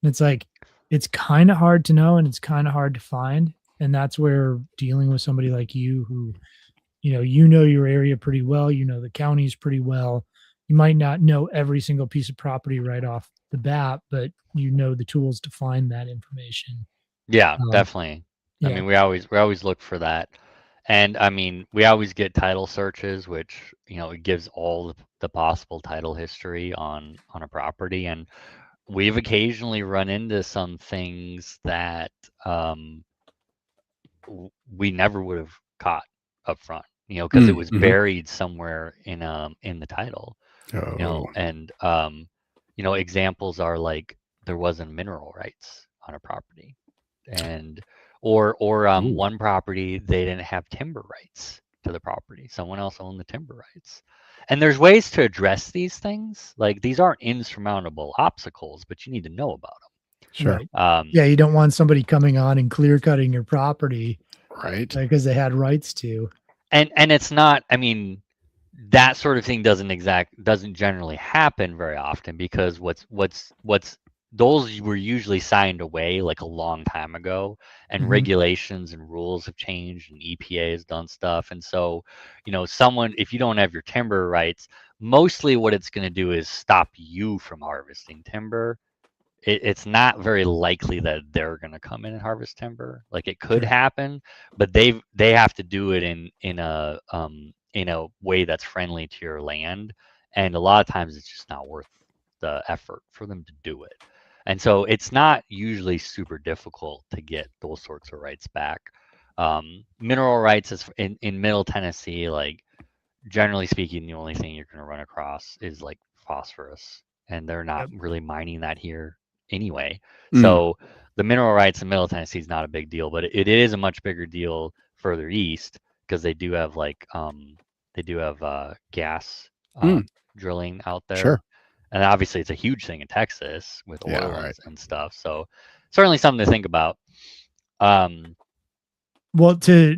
it's like it's kind of hard to know and it's kind of hard to find. And that's where dealing with somebody like you who, your area pretty well, the counties pretty well. You might not know every single piece of property right off the bat, but you know the tools to find that information. yeah, Um, definitely. I yeah. mean, we always look for that. And I mean, we always get title searches, which, you know, it gives all the possible title history on a property. And we've occasionally run into some things that um, we never would have caught up front, you know, because it was Mhm. buried somewhere in the title. Oh. And examples are like there wasn't mineral rights on a property, and or Ooh. one property they didn't have timber rights to the property. Someone else owned the timber rights. And there's ways to address these things. Like these aren't insurmountable obstacles, but you need to know about Sure. Right. them. Yeah, you don't want somebody coming on and clear cutting your property Right. because they had rights to. And it's not, I mean, that sort of thing doesn't generally happen very often, because what's those were usually signed away like a long time ago, and Mhm. regulations and rules have changed, and EPA has done stuff. And so, someone, if you don't have your timber rights, mostly what it's going to do is stop you from harvesting timber. It's not very likely that they're going to come in and harvest timber. Like it could Sure. happen, but they have to do it in a way that's friendly to your land, and a lot of times it's just not worth the effort for them to do it. And so it's not usually super difficult to get those sorts of rights back. Mineral rights is in Middle Tennessee, like generally speaking, the only thing you're going to run across is like phosphorus, and they're not Yep. really mining that here anyway. Mm. So the mineral rights in Middle Tennessee is not a big deal, but it is a much bigger deal further east, because they do have gas Mm. drilling out there. Sure. And obviously it's a huge thing in Texas with Yeah, oil right. and stuff. So certainly something to think about. Well, to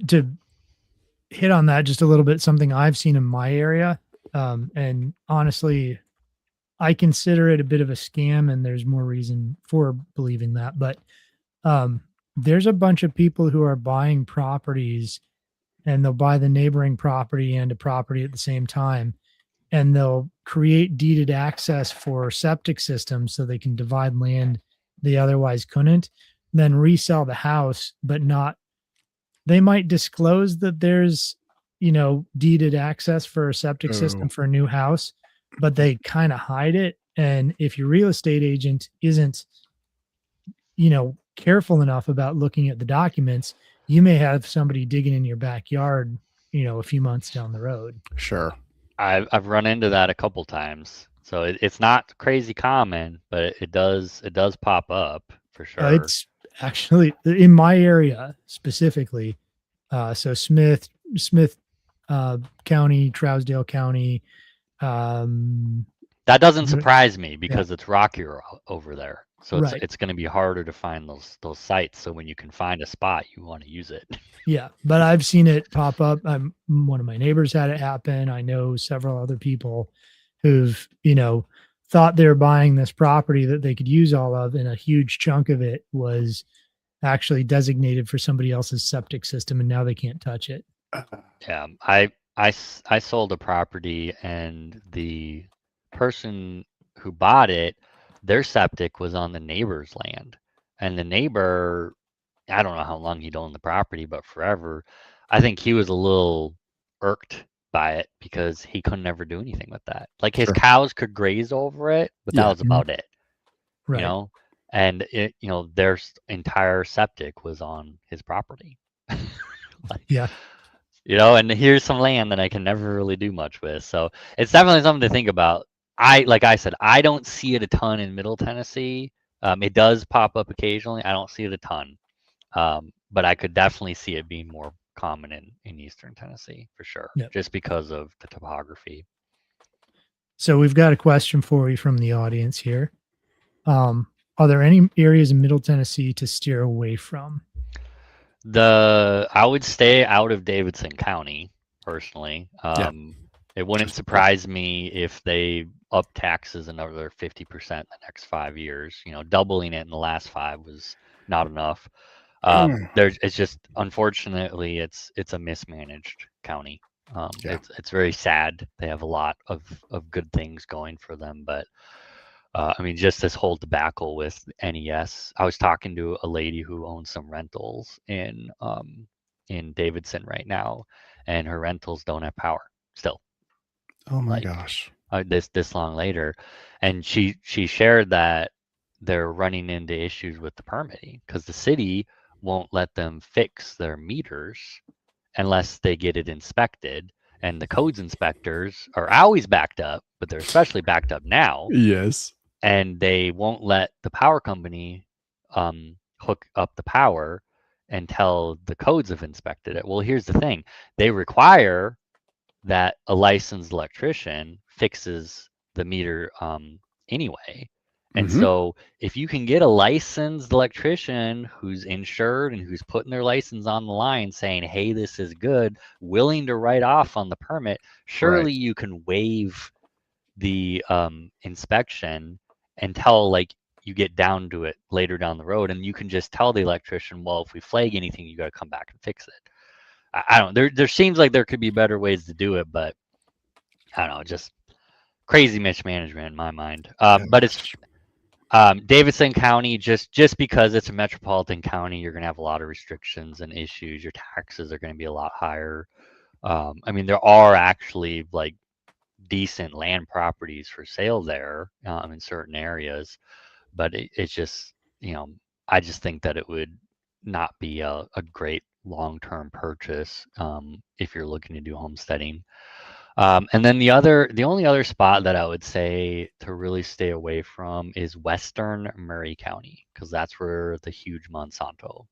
hit on that just a little bit, something I've seen in my area, and honestly, I consider it a bit of a scam, and there's more reason for believing that. But there's a bunch of people who are buying properties, and they'll buy the neighboring property and a property at the same time, and they'll create deeded access for septic systems so they can divide land they otherwise couldn't, then resell the house, but not, they might disclose that there's, deeded access for a septic Oh. system for a new house, but they kind of hide it. And if your real estate agent isn't, careful enough about looking at the documents, you may have somebody digging in your backyard, a few months down the road. Sure. I've run into that a couple times. So it's not crazy common, but it does pop up for sure. It's actually in my area specifically. So Smith County, Trousdale County. That doesn't surprise me, because it's rockier over there. So Right. it's going to be harder to find those sites. So when you can find a spot, you want to use it. Yeah, but I've seen it pop up. One of my neighbors had it happen. I know several other people who've, thought they were buying this property that they could use all of, and a huge chunk of it was actually designated for somebody else's septic system, and now they can't touch it. Yeah, I sold a property, and the person who bought it, their septic was on the neighbor's land, and the neighbor, I don't know how long he'd owned the property, but forever. I think he was a little irked by it, because he couldn't ever do anything with that. Like his Sure. cows could graze over it, but that Yeah. was about it. Right. And their entire septic was on his property. Like, Yeah. and here's some land that I can never really do much with. So it's definitely something to think about. Like I said, I don't see it a ton in Middle Tennessee. It does pop up occasionally. I don't see it a ton. But I could definitely see it being more common in Eastern Tennessee for sure, Yep. just because of the topography. So we've got a question for you from the audience here. Are there any areas in Middle Tennessee to steer away from? I would stay out of Davidson County personally. Yeah. It wouldn't surprise me if they up taxes another 50% in the next 5 years. Doubling it in the last 5 was not enough. It's just, unfortunately, it's a mismanaged county. Yeah. It's very sad. They have a lot of good things going for them, but I mean, just this whole debacle with NES. I was talking to a lady who owns some rentals in Davidson right now, and her rentals don't have power still. Oh my Like, gosh. this long later, and she shared that they're running into issues with the permitting, because the city won't let them fix their meters unless they get it inspected, And the codes inspectors are always backed up, but they're especially backed up now. Yes. And they won't let the power company hook up the power until the codes have inspected it. Well, here's the thing. They require that a licensed electrician fixes the meter anyway. And Mhm. so if you can get a licensed electrician who's insured and who's putting their license on the line saying, hey, this is good, willing to write off on the permit, surely Right. you can waive the inspection until like you get down to it later down the road, and you can just tell the electrician, well, if we flag anything, you got to come back and fix it. I don't. There seems like there could be better ways to do it, but I don't know. Just crazy mismanagement in my mind. But it's Davidson County. Just because it's a metropolitan county, you're gonna have a lot of restrictions and issues. Your taxes are gonna be a lot higher. I mean, there are actually like decent land properties for sale there in certain areas, but it's just, I just think that it would not be a great long-term purchase if you're looking to do homesteading. And then the only other spot that I would say to really stay away from is Western Murray County, because that's where the huge Monsanto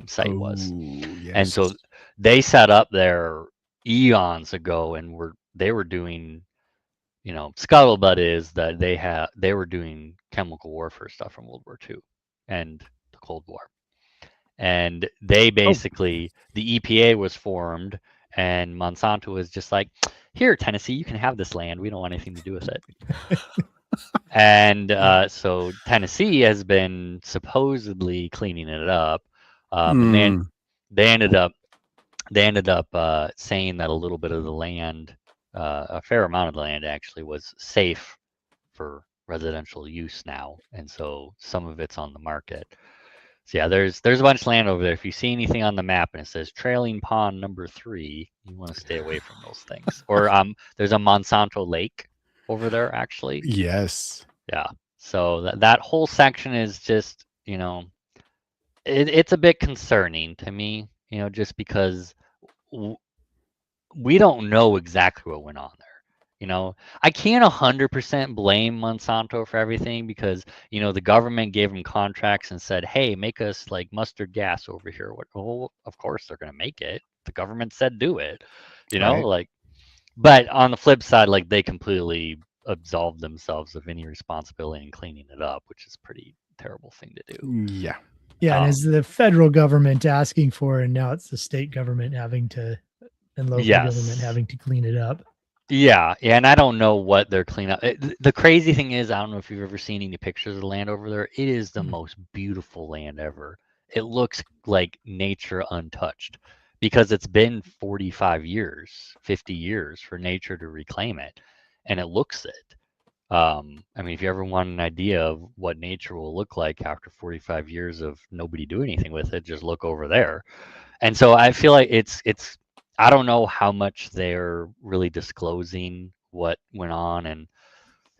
site was. Oh, And yes. so they set up there eons ago, and they were doing, scuttlebutt is that they were doing chemical warfare stuff from World War II and the Cold War. And they basically, the EPA was formed, and Monsanto was just like, here, Tennessee, you can have this land. We don't want anything to do with it. And so Tennessee has been supposedly cleaning it up, and then they ended up saying that a little bit of the land, a fair amount of the land actually, was safe for residential use now, and so some of it's on the market. So yeah, there's a bunch of land over there. If you see anything on the map and it says trailing pond number 3, you want to stay away from those things. Or there's a Monsanto lake over there actually. Yes. Yeah. So that whole section is just, it's a bit concerning to me, just because we don't know exactly what went on there. I can't 100% blame Monsanto for everything because, the government gave them contracts and said, hey, make us like mustard gas over here. Well, of course they're going to make it. The government said do it, Right. but on the flip side, like they completely absolved themselves of any responsibility in cleaning it up, which is a pretty terrible thing to do. Yeah. Yeah, and it's the federal government asking for it, and now it's the state government and local government Yes. having to clean it up. Yeah, and I don't know what they're cleaning up. The crazy thing is, I don't know if you've ever seen any pictures of the land over there. It is the most beautiful land ever. It looks like nature untouched because it's been 45 years, 50 years for nature to reclaim it, and it looks it. I mean, if you ever want an idea of what nature will look like after 45 years of nobody doing anything with it, just look over there. And so I feel like it's I don't know how much they're really disclosing what went on and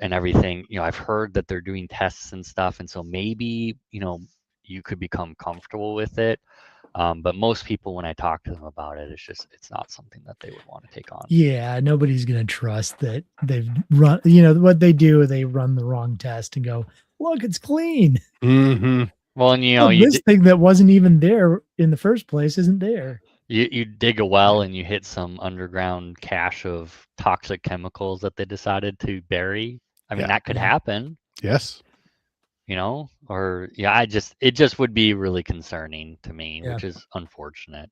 everything. I've heard that they're doing tests and stuff, and so maybe, you could become comfortable with it. But most people, when I talk to them about it, it's not something that they would want to take on. Yeah, nobody's going to trust that they've run, what they do, they run the wrong test and go, look, it's clean. Mm-hmm. Well, and this thing that wasn't even there in the first place isn't there. You dig a well and you hit some underground cache of toxic chemicals that they decided to bury. I mean, that could happen. Yes. Or it just would be really concerning to me, which is unfortunate.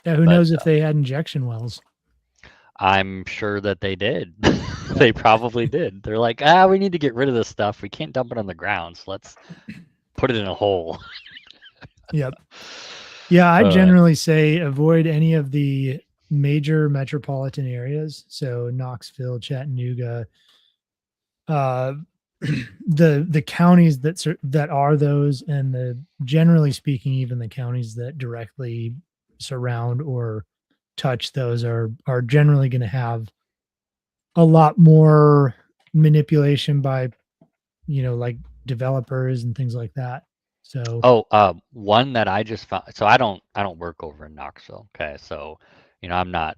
Yeah, who knows if they had injection wells? I'm sure that they did. They probably did. They're like, we need to get rid of this stuff. We can't dump it on the ground, so let's put it in a hole. Yep. Yeah, I generally say avoid any of the major metropolitan areas. So Knoxville, Chattanooga, the counties that are those, and generally speaking, even the counties that directly surround or touch those are generally going to have a lot more manipulation by, like developers and things like that. So one that I just found. So I don't work over in Knoxville. Okay, so I'm not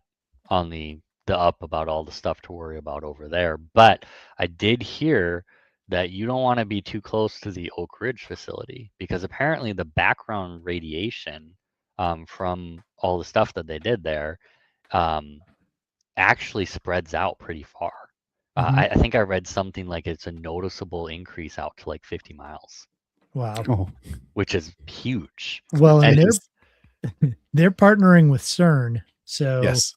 on the the up about all the stuff to worry about over there. But I did hear that you don't want to be too close to the Oak Ridge facility because apparently the background radiation from all the stuff that they did there actually spreads out pretty far. I think I read something like it's a noticeable increase out to like 50 miles, Wow. Oh, which is huge. Well, and And they're partnering with CERN, so yes.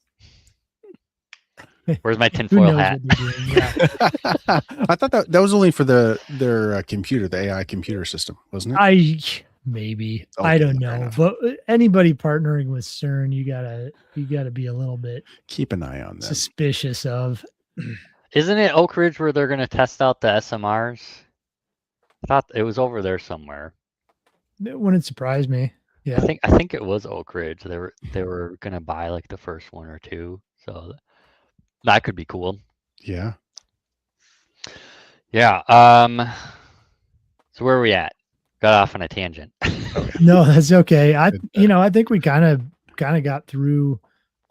where's my who tinfoil knows hat? what they're doing? Yeah. I thought that was only for their computer, the AI computer system, wasn't it? I Okay, don't fair know, enough. but anybody partnering with CERN, you gotta be a little bit Keep an eye on them. suspicious of. Isn't it Oak Ridge where they're going to test out the SMRs? I thought it was over there somewhere. It wouldn't surprise me. Yeah. I think it was Oak Ridge. They were going to buy like the first one or two, so that could be cool. Yeah. Yeah. So where are we at? Got off on a tangent. No, that's okay. I Good. I think we kind of got through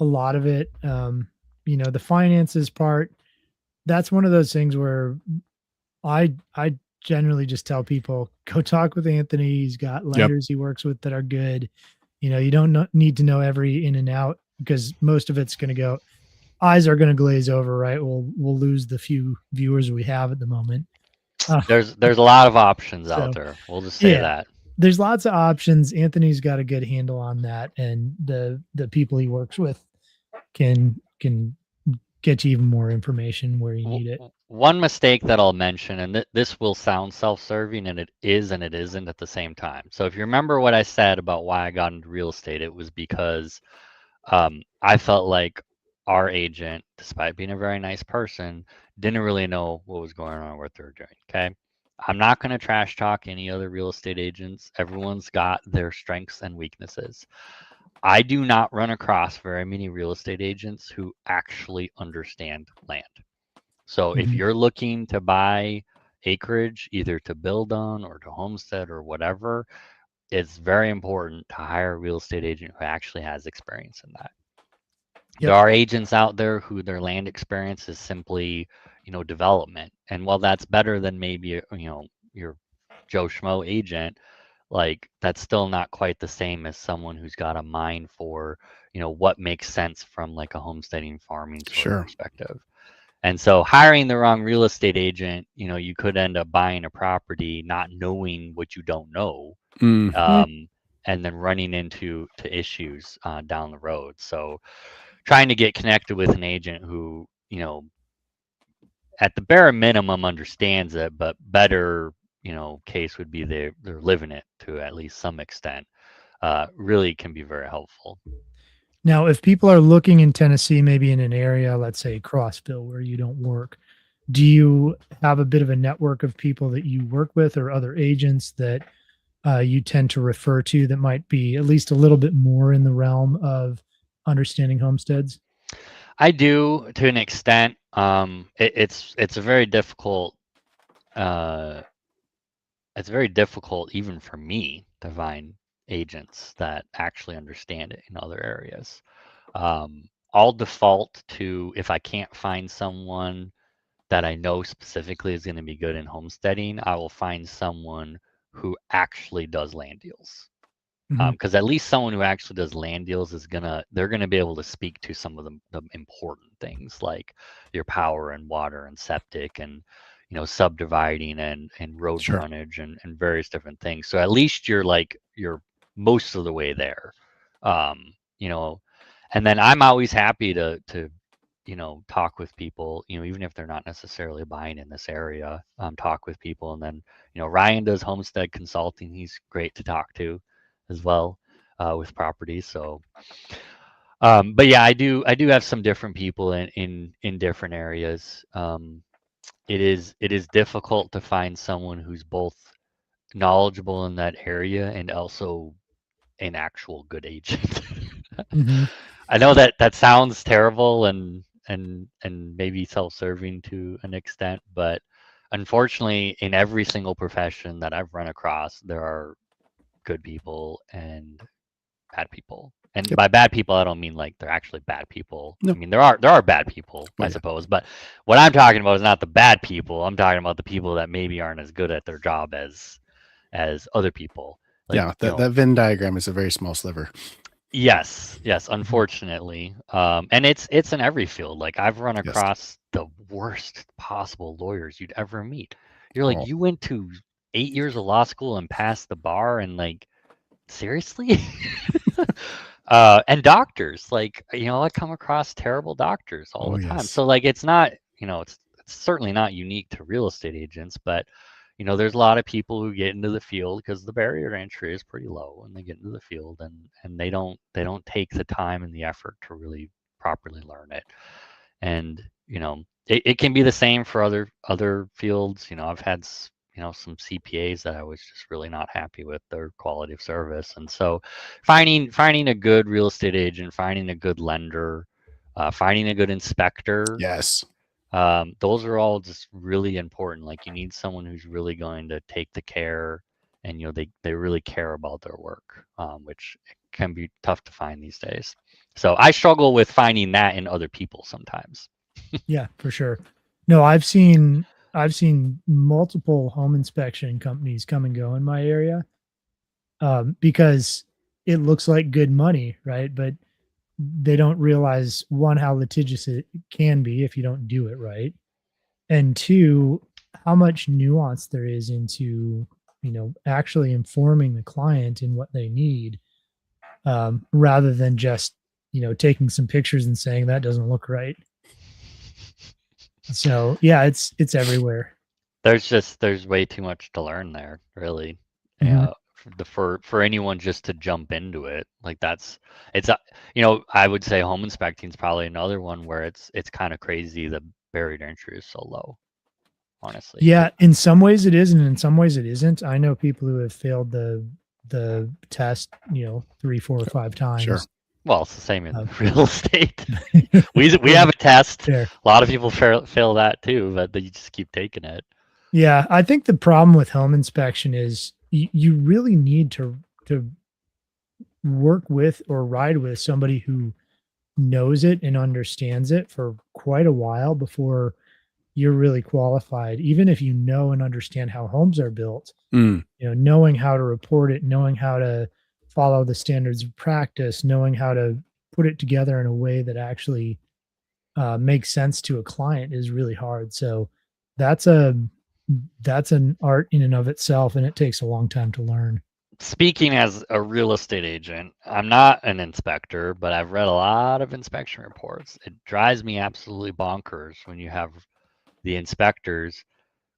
a lot of it. The finances part, that's one of those things where I generally just tell people go talk with Anthony. He's got lenders he works with that are good. You don't need to know every in and out because most of it's going to go. Eyes are going to glaze over, right? We'll lose the few viewers we have at the moment. There's a lot of options So, out there. We'll just say yeah. that. There's lots of options. Anthony's got a good handle on that, and the people he works with can get you even more information where you need it. One mistake that I'll mention, and this will sound self-serving, and it is and it isn't at the same time. So if you remember what I said about why I got into real estate, it was because I felt like our agent, despite being a very nice person, didn't really know what was going on, what they were doing. Okay. I'm not going to trash talk any other real estate agents. Everyone's got their strengths and weaknesses. I do not run across very many real estate agents who actually understand land. So if Mhm. you're looking to buy acreage, either to build on or to homestead or whatever, it's very important to hire a real estate agent who actually has experience in that. Yep. There are agents out there who their land experience is simply, development. And while that's better than maybe, your Joe Schmo agent, like that's still not quite the same as someone who's got a mind for, what makes sense from like a homesteading farming sort of Sure. perspective. And so hiring the wrong real estate agent, you could end up buying a property not knowing what you don't know, and then running into issues down the road. So trying to get connected with an agent who, at the bare minimum understands it, but better, case would be they're living it to at least some extent, really can be very helpful. Now, if people are looking in Tennessee, maybe in an area, let's say Crossville, where you don't work, do you have a bit of a network of people that you work with or other agents that you tend to refer to that might be at least a little bit more in the realm of understanding homesteads? I do to an extent. It's a very difficult. It's very difficult even for me to find agents that actually understand it in other areas. I'll default to if I can't find someone that I know specifically is going to be good in homesteading, I will find someone who actually does land deals. Mhm. Because at least someone who actually does land deals they're gonna be able to speak to some of the important things like your power and water and septic and subdividing and road Sure. frontage and various different things. So at least you're most of the way there. Um, you know, and then I'm always happy to talk with people, even if they're not necessarily buying in this area, talk with people. And then, Ryan does homestead consulting. He's great to talk to as well with properties. So, but yeah, I do have some different people in different areas. It is difficult to find someone who's both knowledgeable in that area and also an actual good agent. Mhm. I know that sounds terrible and maybe self-serving to an extent, but unfortunately, in every single profession that I've run across, there are good people and bad people. And Yep. by bad people, I don't mean like they're actually bad people. No. I mean, there are bad people, Oh, I yeah. suppose. But what I'm talking about is not the bad people. I'm talking about the people that maybe aren't as good at their job as other people. Like, Yeah, that Venn diagram is a very small sliver. yes, unfortunately. And it's in every field. Like, I've run Yes. across the worst possible lawyers you'd ever meet. You're like, Oh. you went to 8 years of law school and passed the bar, and like, seriously? And doctors, like, I come across terrible doctors all Oh, the time. yes. So like, it's not, it's certainly not unique to real estate agents, but there's a lot of people who get into the field because the barrier to entry is pretty low, and they get into the field and they don't take the time and the effort to really properly learn it. And it can be the same for other fields. I've had some CPAs that I was just really not happy with their quality of service. And so finding a good real estate agent, finding a good lender, finding a good inspector, Yes. those are all just really important. Like, you need someone who's really going to take the care, and they really care about their work, which can be tough to find these days. So I struggle with finding that in other people sometimes. Yeah, for sure. No, I've seen multiple home inspection companies come and go in my area, because it looks like good money, right? But they don't realize, one, how litigious it can be if you don't do it right, and two, how much nuance there is into actually informing the client in what they need, rather than just taking some pictures and saying that doesn't look right. So yeah, it's everywhere. There's way too much to learn there, really. Mhm. For anyone just to jump into it, like, I would say home inspecting is probably another one where it's kind of crazy. The barrier to entry is so low, honestly. Yeah, in some ways it is, and in some ways it isn't. I know people who have failed the test, 3, 4, or 5 times. Sure. Well, it's the same in Um, real estate. We have a test. Fair. A lot of people fail that too, but you just keep taking it. Yeah, I think the problem with home inspection is you really need to work with or ride with somebody who knows it and understands it for quite a while before you're really qualified. Even if you know and understand how homes are built, Mm. knowing how to report it, knowing how to follow the standards of practice, knowing how to put it together in a way that actually makes sense to a client is really hard. So that's an art in and of itself, and it takes a long time to learn. Speaking as a real estate agent, I'm not an inspector, but I've read a lot of inspection reports. It drives me absolutely bonkers when you have the inspectors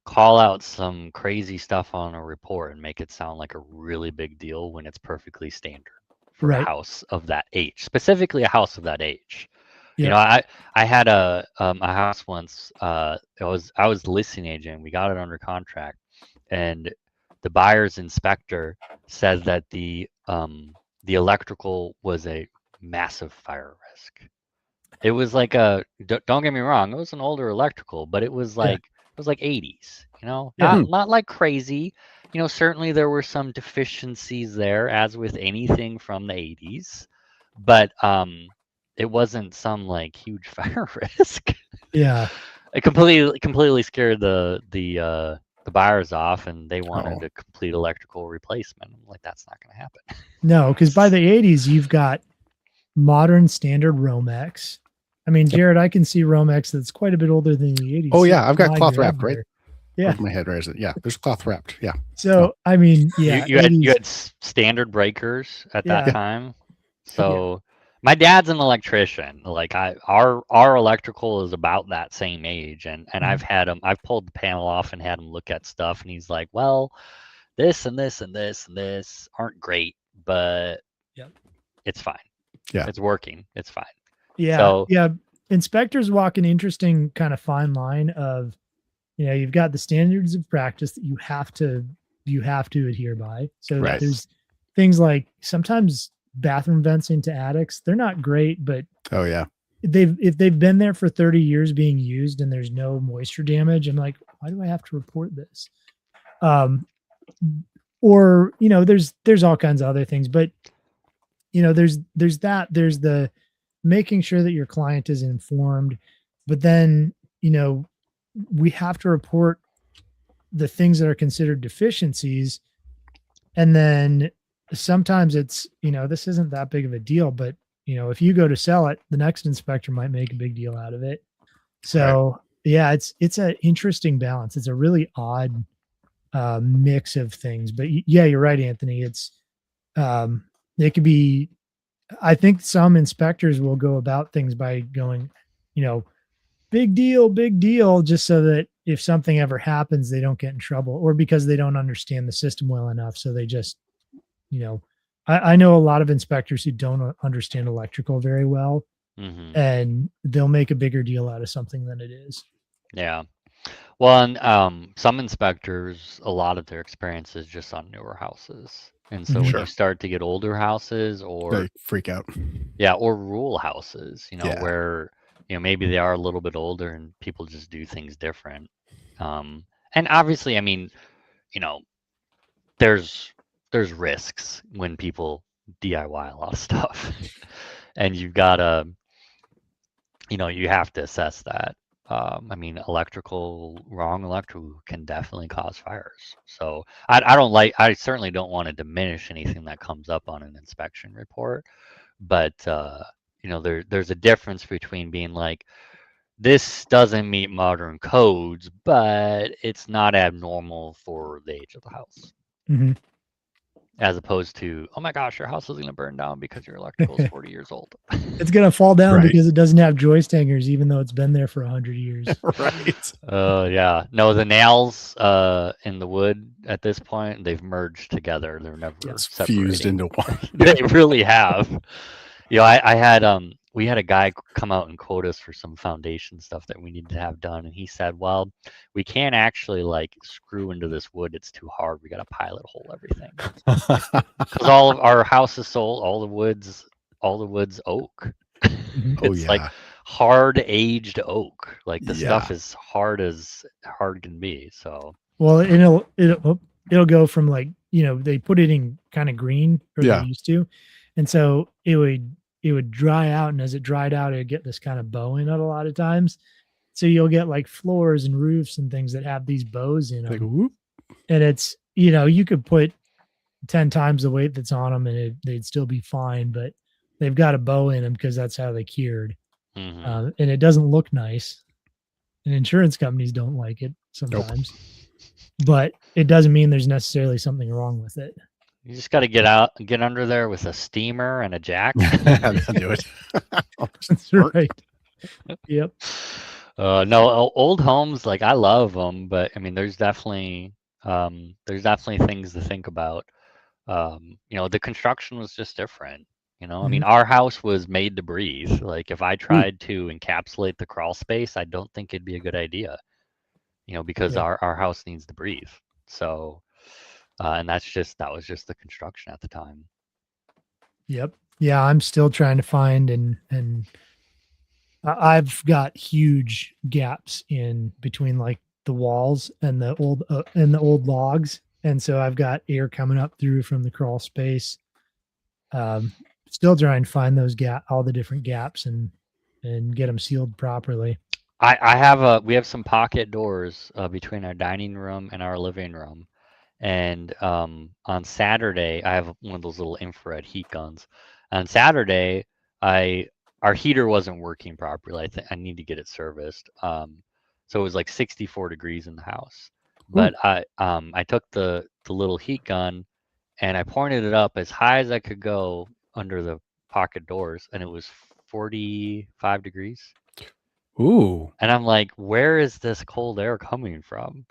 call out some crazy stuff on a report and make it sound like a really big deal when it's perfectly standard for a Right. house of that age, specifically a house of that age. Yeah. I had a house once. I was the listing agent. We got it under contract, and the buyer's inspector said that the electrical was a massive fire risk. It was like don't get me wrong, it was an older electrical, but it was Yeah. like 80s, Yeah. not like crazy. Certainly there were some deficiencies there, as with anything from the 80s, but it wasn't some like huge fire risk. Yeah. It completely scared the buyers off, and they wanted Oh. a complete electrical replacement. I'm like, that's not going to happen. No, because by the 80s, you've got modern standard Romex. I mean, Jared, I can see Romex that's quite a bit older than the 80s. Oh yeah, I've got Nod cloth your head wrapped right there. Yeah. over my head. Right? Yeah, there's cloth wrapped. Yeah. So, I mean, yeah. You had 80s, standard breakers at Yeah. that time. So my dad's an electrician. Like, our electrical is about that same age, and I've pulled the panel off and had him look at stuff, and he's like, well, this and this and this and this aren't great, but Yep. it's fine. Yeah. It's working. It's fine. Yeah. So, yeah. Inspectors walk an interesting kind of fine line of, you've got the standards of practice that you have to adhere by. So Right. there's things like sometimes bathroom vents into attics. They're not great, but Oh yeah. if they've been there for 30 years being used and there's no moisture damage, I'm like, why do I have to report this? Or there's all kinds of other things, but there's there's the making sure that your client is informed, but then, we have to report the things that are considered deficiencies. And then sometimes it's, this isn't that big of a deal, but if you go to sell it, the next inspector might make a big deal out of it. So yeah, it's an interesting balance. It's a really odd mix of things, but yeah, you're right, Anthony. It could be, I think some inspectors will go about things by going, big deal, just so that if something ever happens, they don't get in trouble, or because they don't understand the system well enough. So they just, I know a lot of inspectors who don't understand electrical very well, and they'll make a bigger deal out of something than it is. Yeah. Well, and some inspectors, a lot of their experience is just on newer houses. And so when you start to get older houses, or they freak out. Yeah, or rural houses, Yeah. where maybe they are a little bit older and people just do things different. And obviously, I mean, there's risks when people DIY a lot of stuff, and you've got to, you have to assess that. I mean, wrong electrical can definitely cause fires. So I certainly don't want to diminish anything that comes up on an inspection report, but there's a difference between being like, this doesn't meet modern codes, but it's not abnormal for the age of the house. As opposed to, oh my gosh, your house is going to burn down because your electrical is 40 years old. It's going to fall down because it doesn't have joist hangers, even though it's been there for 100 years. Right. Yeah. No, the nails in the wood at this point, they've merged together. They're never fused into one. They really have. I had we had a guy come out and quote us for some foundation stuff that we needed to have done, and he said, well, we can't actually like screw into this wood, it's too hard, we got to pilot hole everything, because all of our house is sold, all the wood's oak. It's like hard aged oak, like the stuff is hard as hard can be. So well, it'll go from like, they put it in kind of green, or they used to, and so it would dry out, and as it dried out, it'd get this kind of bow in it a lot of times. So you'll get like floors and roofs and things that have these bows in them. Like, and it's, you could put 10 times the weight that's on them and they'd still be fine, but they've got a bow in them because that's how they cured. And it doesn't look nice, and insurance companies don't like it sometimes, but it doesn't mean there's necessarily something wrong with it. You just got to get under there with a steamer and a jack. I'll do it. That's right. Yep. No, old homes, like, I love them, but I mean, there's definitely things to think about. The construction was just different. I mean, our house was made to breathe. Like, if I tried to encapsulate the crawl space, I don't think it'd be a good idea. Because our house needs to breathe. So. And that was just the construction at the time. Yep. Yeah, I'm still trying to find, and I've got huge gaps in between like the walls and the old logs, and so I've got air coming up through from the crawl space. Still trying to find those all the different gaps and get them sealed properly. We have some pocket doors between our dining room and our living room. And on Saturday, I have one of those little infrared heat guns. On Saturday, our heater wasn't working properly. I need to get it serviced. So it was like 64 degrees in the house. But I took the little heat gun and I pointed it up as high as I could go under the pocket doors, and it was 45 degrees. Ooh. And I'm like, where is this cold air coming from?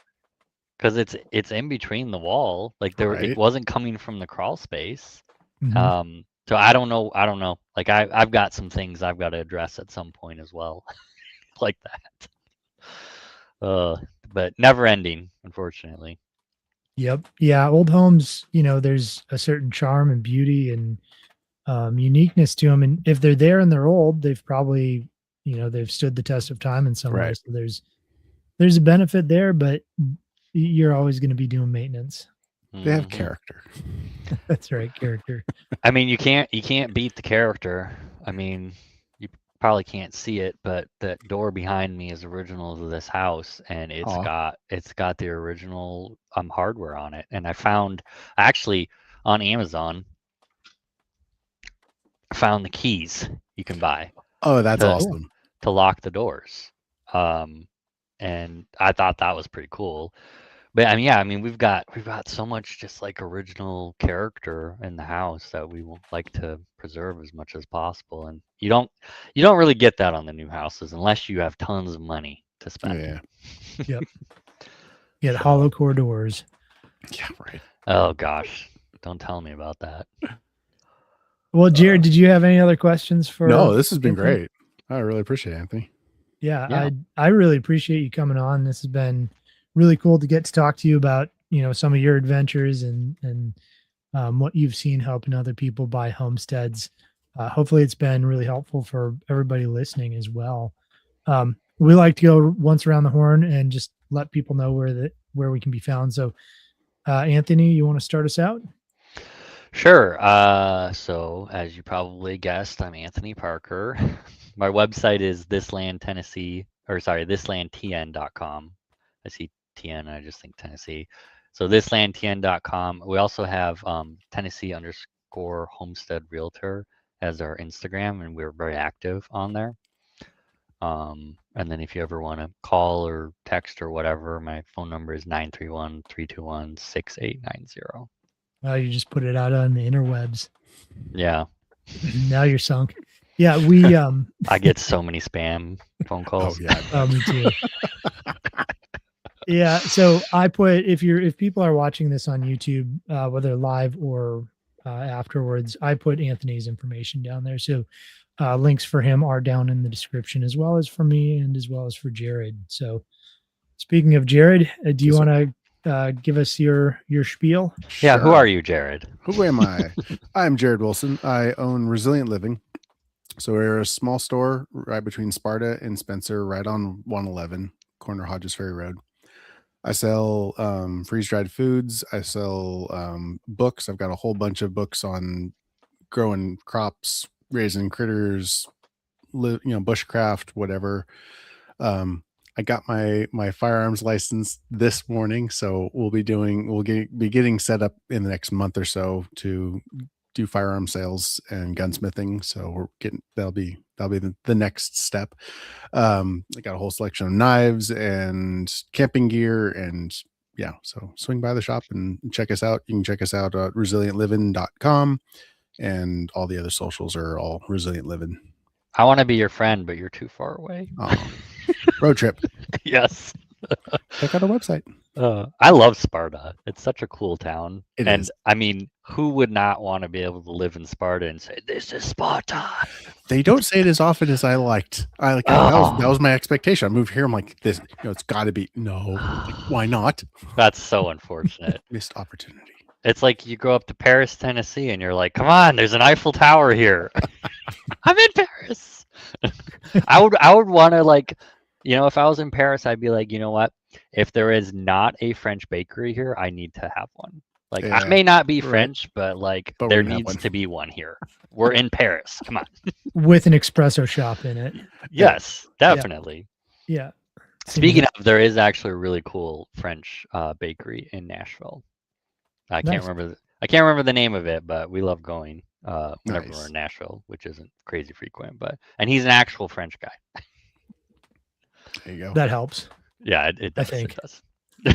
Because it's in between the wall, like it wasn't coming from the crawl space. So I don't know. Like, I've got some things I've got to address at some point as well, like that. But never ending, unfortunately. Yep. Yeah. Old homes, there's a certain charm and beauty and uniqueness to them, and if they're there and they're old, they've probably, they've stood the test of time in some way. So there's a benefit there, but you're always going to be doing maintenance. They have Mhm. character. That's right, character. I mean, you can't beat the character. I mean, you probably can't see it, but that door behind me is original to this house, and Aw. it's got the original hardware on it. And I found actually on Amazon, I found the keys you can buy Oh, that's to Cool. awesome. to lock the doors. And I thought that was pretty cool. But I mean, yeah, I mean, we've got so much just like original character in the house that we would like to preserve as much as possible. And you don't really get that on the new houses unless you have tons of money to spend. Yeah. Yep. Yeah, the So, hollow core doors. Yeah, right. oh gosh, don't tell me about that. Well, Jared, did you have any other questions for? No, this has been Anthony? great. I really appreciate it, Anthony. Yeah, Yeah. I really appreciate you coming on. This has been really cool to get to talk to you about, some of your adventures and what you've seen helping other people buy homesteads. Hopefully, it's been really helpful for everybody listening as well. We like to go once around the horn and just let people know where we can be found. So, Anthony, you want to start us out? Sure. So as you probably guessed, I'm Anthony Parker. My website is thislandtn.com. I see TN, I just think Tennessee. So thislandtn.com. We also have Tennessee_homestead realtor as our Instagram, and we're very active on there. And then if you ever want to call or text or whatever, my phone number is 931-321-6890. You just put it out on the interwebs. Yeah. Now you're sunk. Yeah, we I get so many spam phone Oh calls. yeah. me too. Yeah, so I put if people are watching this on YouTube, whether live or afterwards, I put Anthony's information down there. So links for him are down in the description, as well as for me and as well as for Jared. So speaking of Jared, do you Yes, sir. want to give us your spiel? Yeah, who Sure. are you, Jared? Who am I? I'm Jared Wilson. I own Resilient Living. So we're a small store right between Sparta and Spencer, right on 111, corner Hodges Ferry Road. I sell freeze-dried foods. I sell books. I've got a whole bunch of books on growing crops, raising critters, bushcraft, whatever. I got my firearms license this morning, so we'll be getting set up in the next month or so to do firearm sales and gunsmithing. So that'll be the next step. I got a whole selection of knives and camping gear, and yeah, so swing by the shop and check us out. You can check us out at resilientliving.com, and all the other socials are all Resilient Living. I want to be your friend, but you're too far away. Oh, road trip. Yes. Check out our website. I love Sparta. It's such a cool town. It and is. I mean, who would not want to be able to live in Sparta and say, "This is Sparta"? They don't say it as often as I liked. That was my expectation. I moved here. I'm like, this, it's got to be Like, why not? That's so unfortunate. Missed opportunity. It's like you go up to Paris, Tennessee, and you're like, "Come on, there's an Eiffel Tower here." I'm in Paris. I would want to if I was in Paris, I'd be like, you know what? If there is not a French bakery here, I need to have one. Like, Yeah, I may not be right. French, but But there we're gonna have needs one. to be one here. We're in Paris. Come on. With an espresso shop in it. Yes, definitely. Yeah. Speaking of, there is actually a really cool French bakery in Nashville. I can't Nice. remember the name of it, but we love going whenever we're Nice. in Nashville, which isn't crazy frequent. And he's an actual French guy. There you go. That helps. Yeah, it does. think. It does. I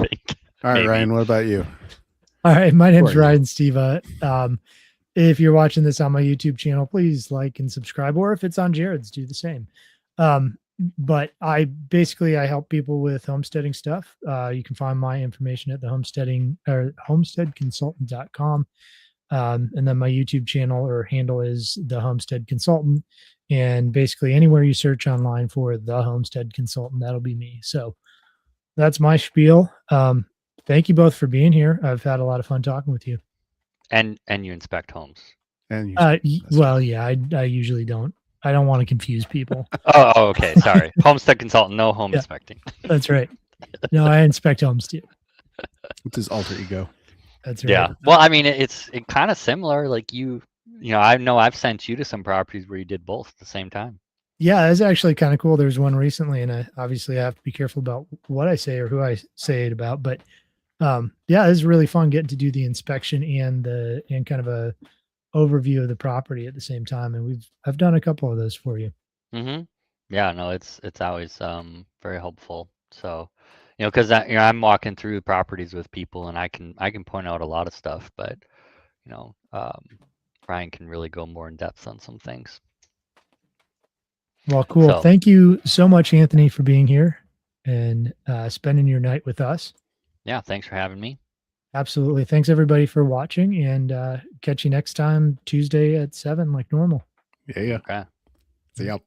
think. All right, maybe. Ryan, what about you? All right, my name's Who are you? Ryan Steva. If you're watching this on my YouTube channel, please like and subscribe, or if it's on Jared's, do the same. But I help people with homesteading stuff. You can find my information at the homesteadconsultant.com. And then my YouTube channel or handle is the Homestead Consultant. And basically anywhere you search online for the Homestead Consultant, that'll be me. So that's my spiel. Thank you both for being here. I've had a lot of fun talking with you. And you inspect homes. And you, Well, yeah, I usually don't. I don't want to confuse people. Oh, okay. Sorry. Homestead consultant, no home Yeah. inspecting. That's right. No, I inspect homes too. It's his alter ego. That's right. Yeah. Well, I mean, it's kind of similar. Like you know, I know I've sent you to some properties where you did both at the same time. Yeah, it's actually kind of cool. There's one recently, and I obviously have to be careful about what I say or who I say it about. But yeah, it's really fun getting to do the inspection and kind of a overview of the property at the same time. And I've done a couple of those for you. Mm-hmm. Yeah, no, it's always very helpful. So, you know, because you know, I'm walking through properties with people, and I can point out a lot of stuff, but you know, Ryan can really go more in depth on some things. Well, cool. So, Thank you so much, Anthony, for being here and spending your night with us. yeah, thanks for having me. Absolutely. Thanks everybody for watching, and catch you next time Tuesday at 7 like normal. Yeah. Okay. See ya.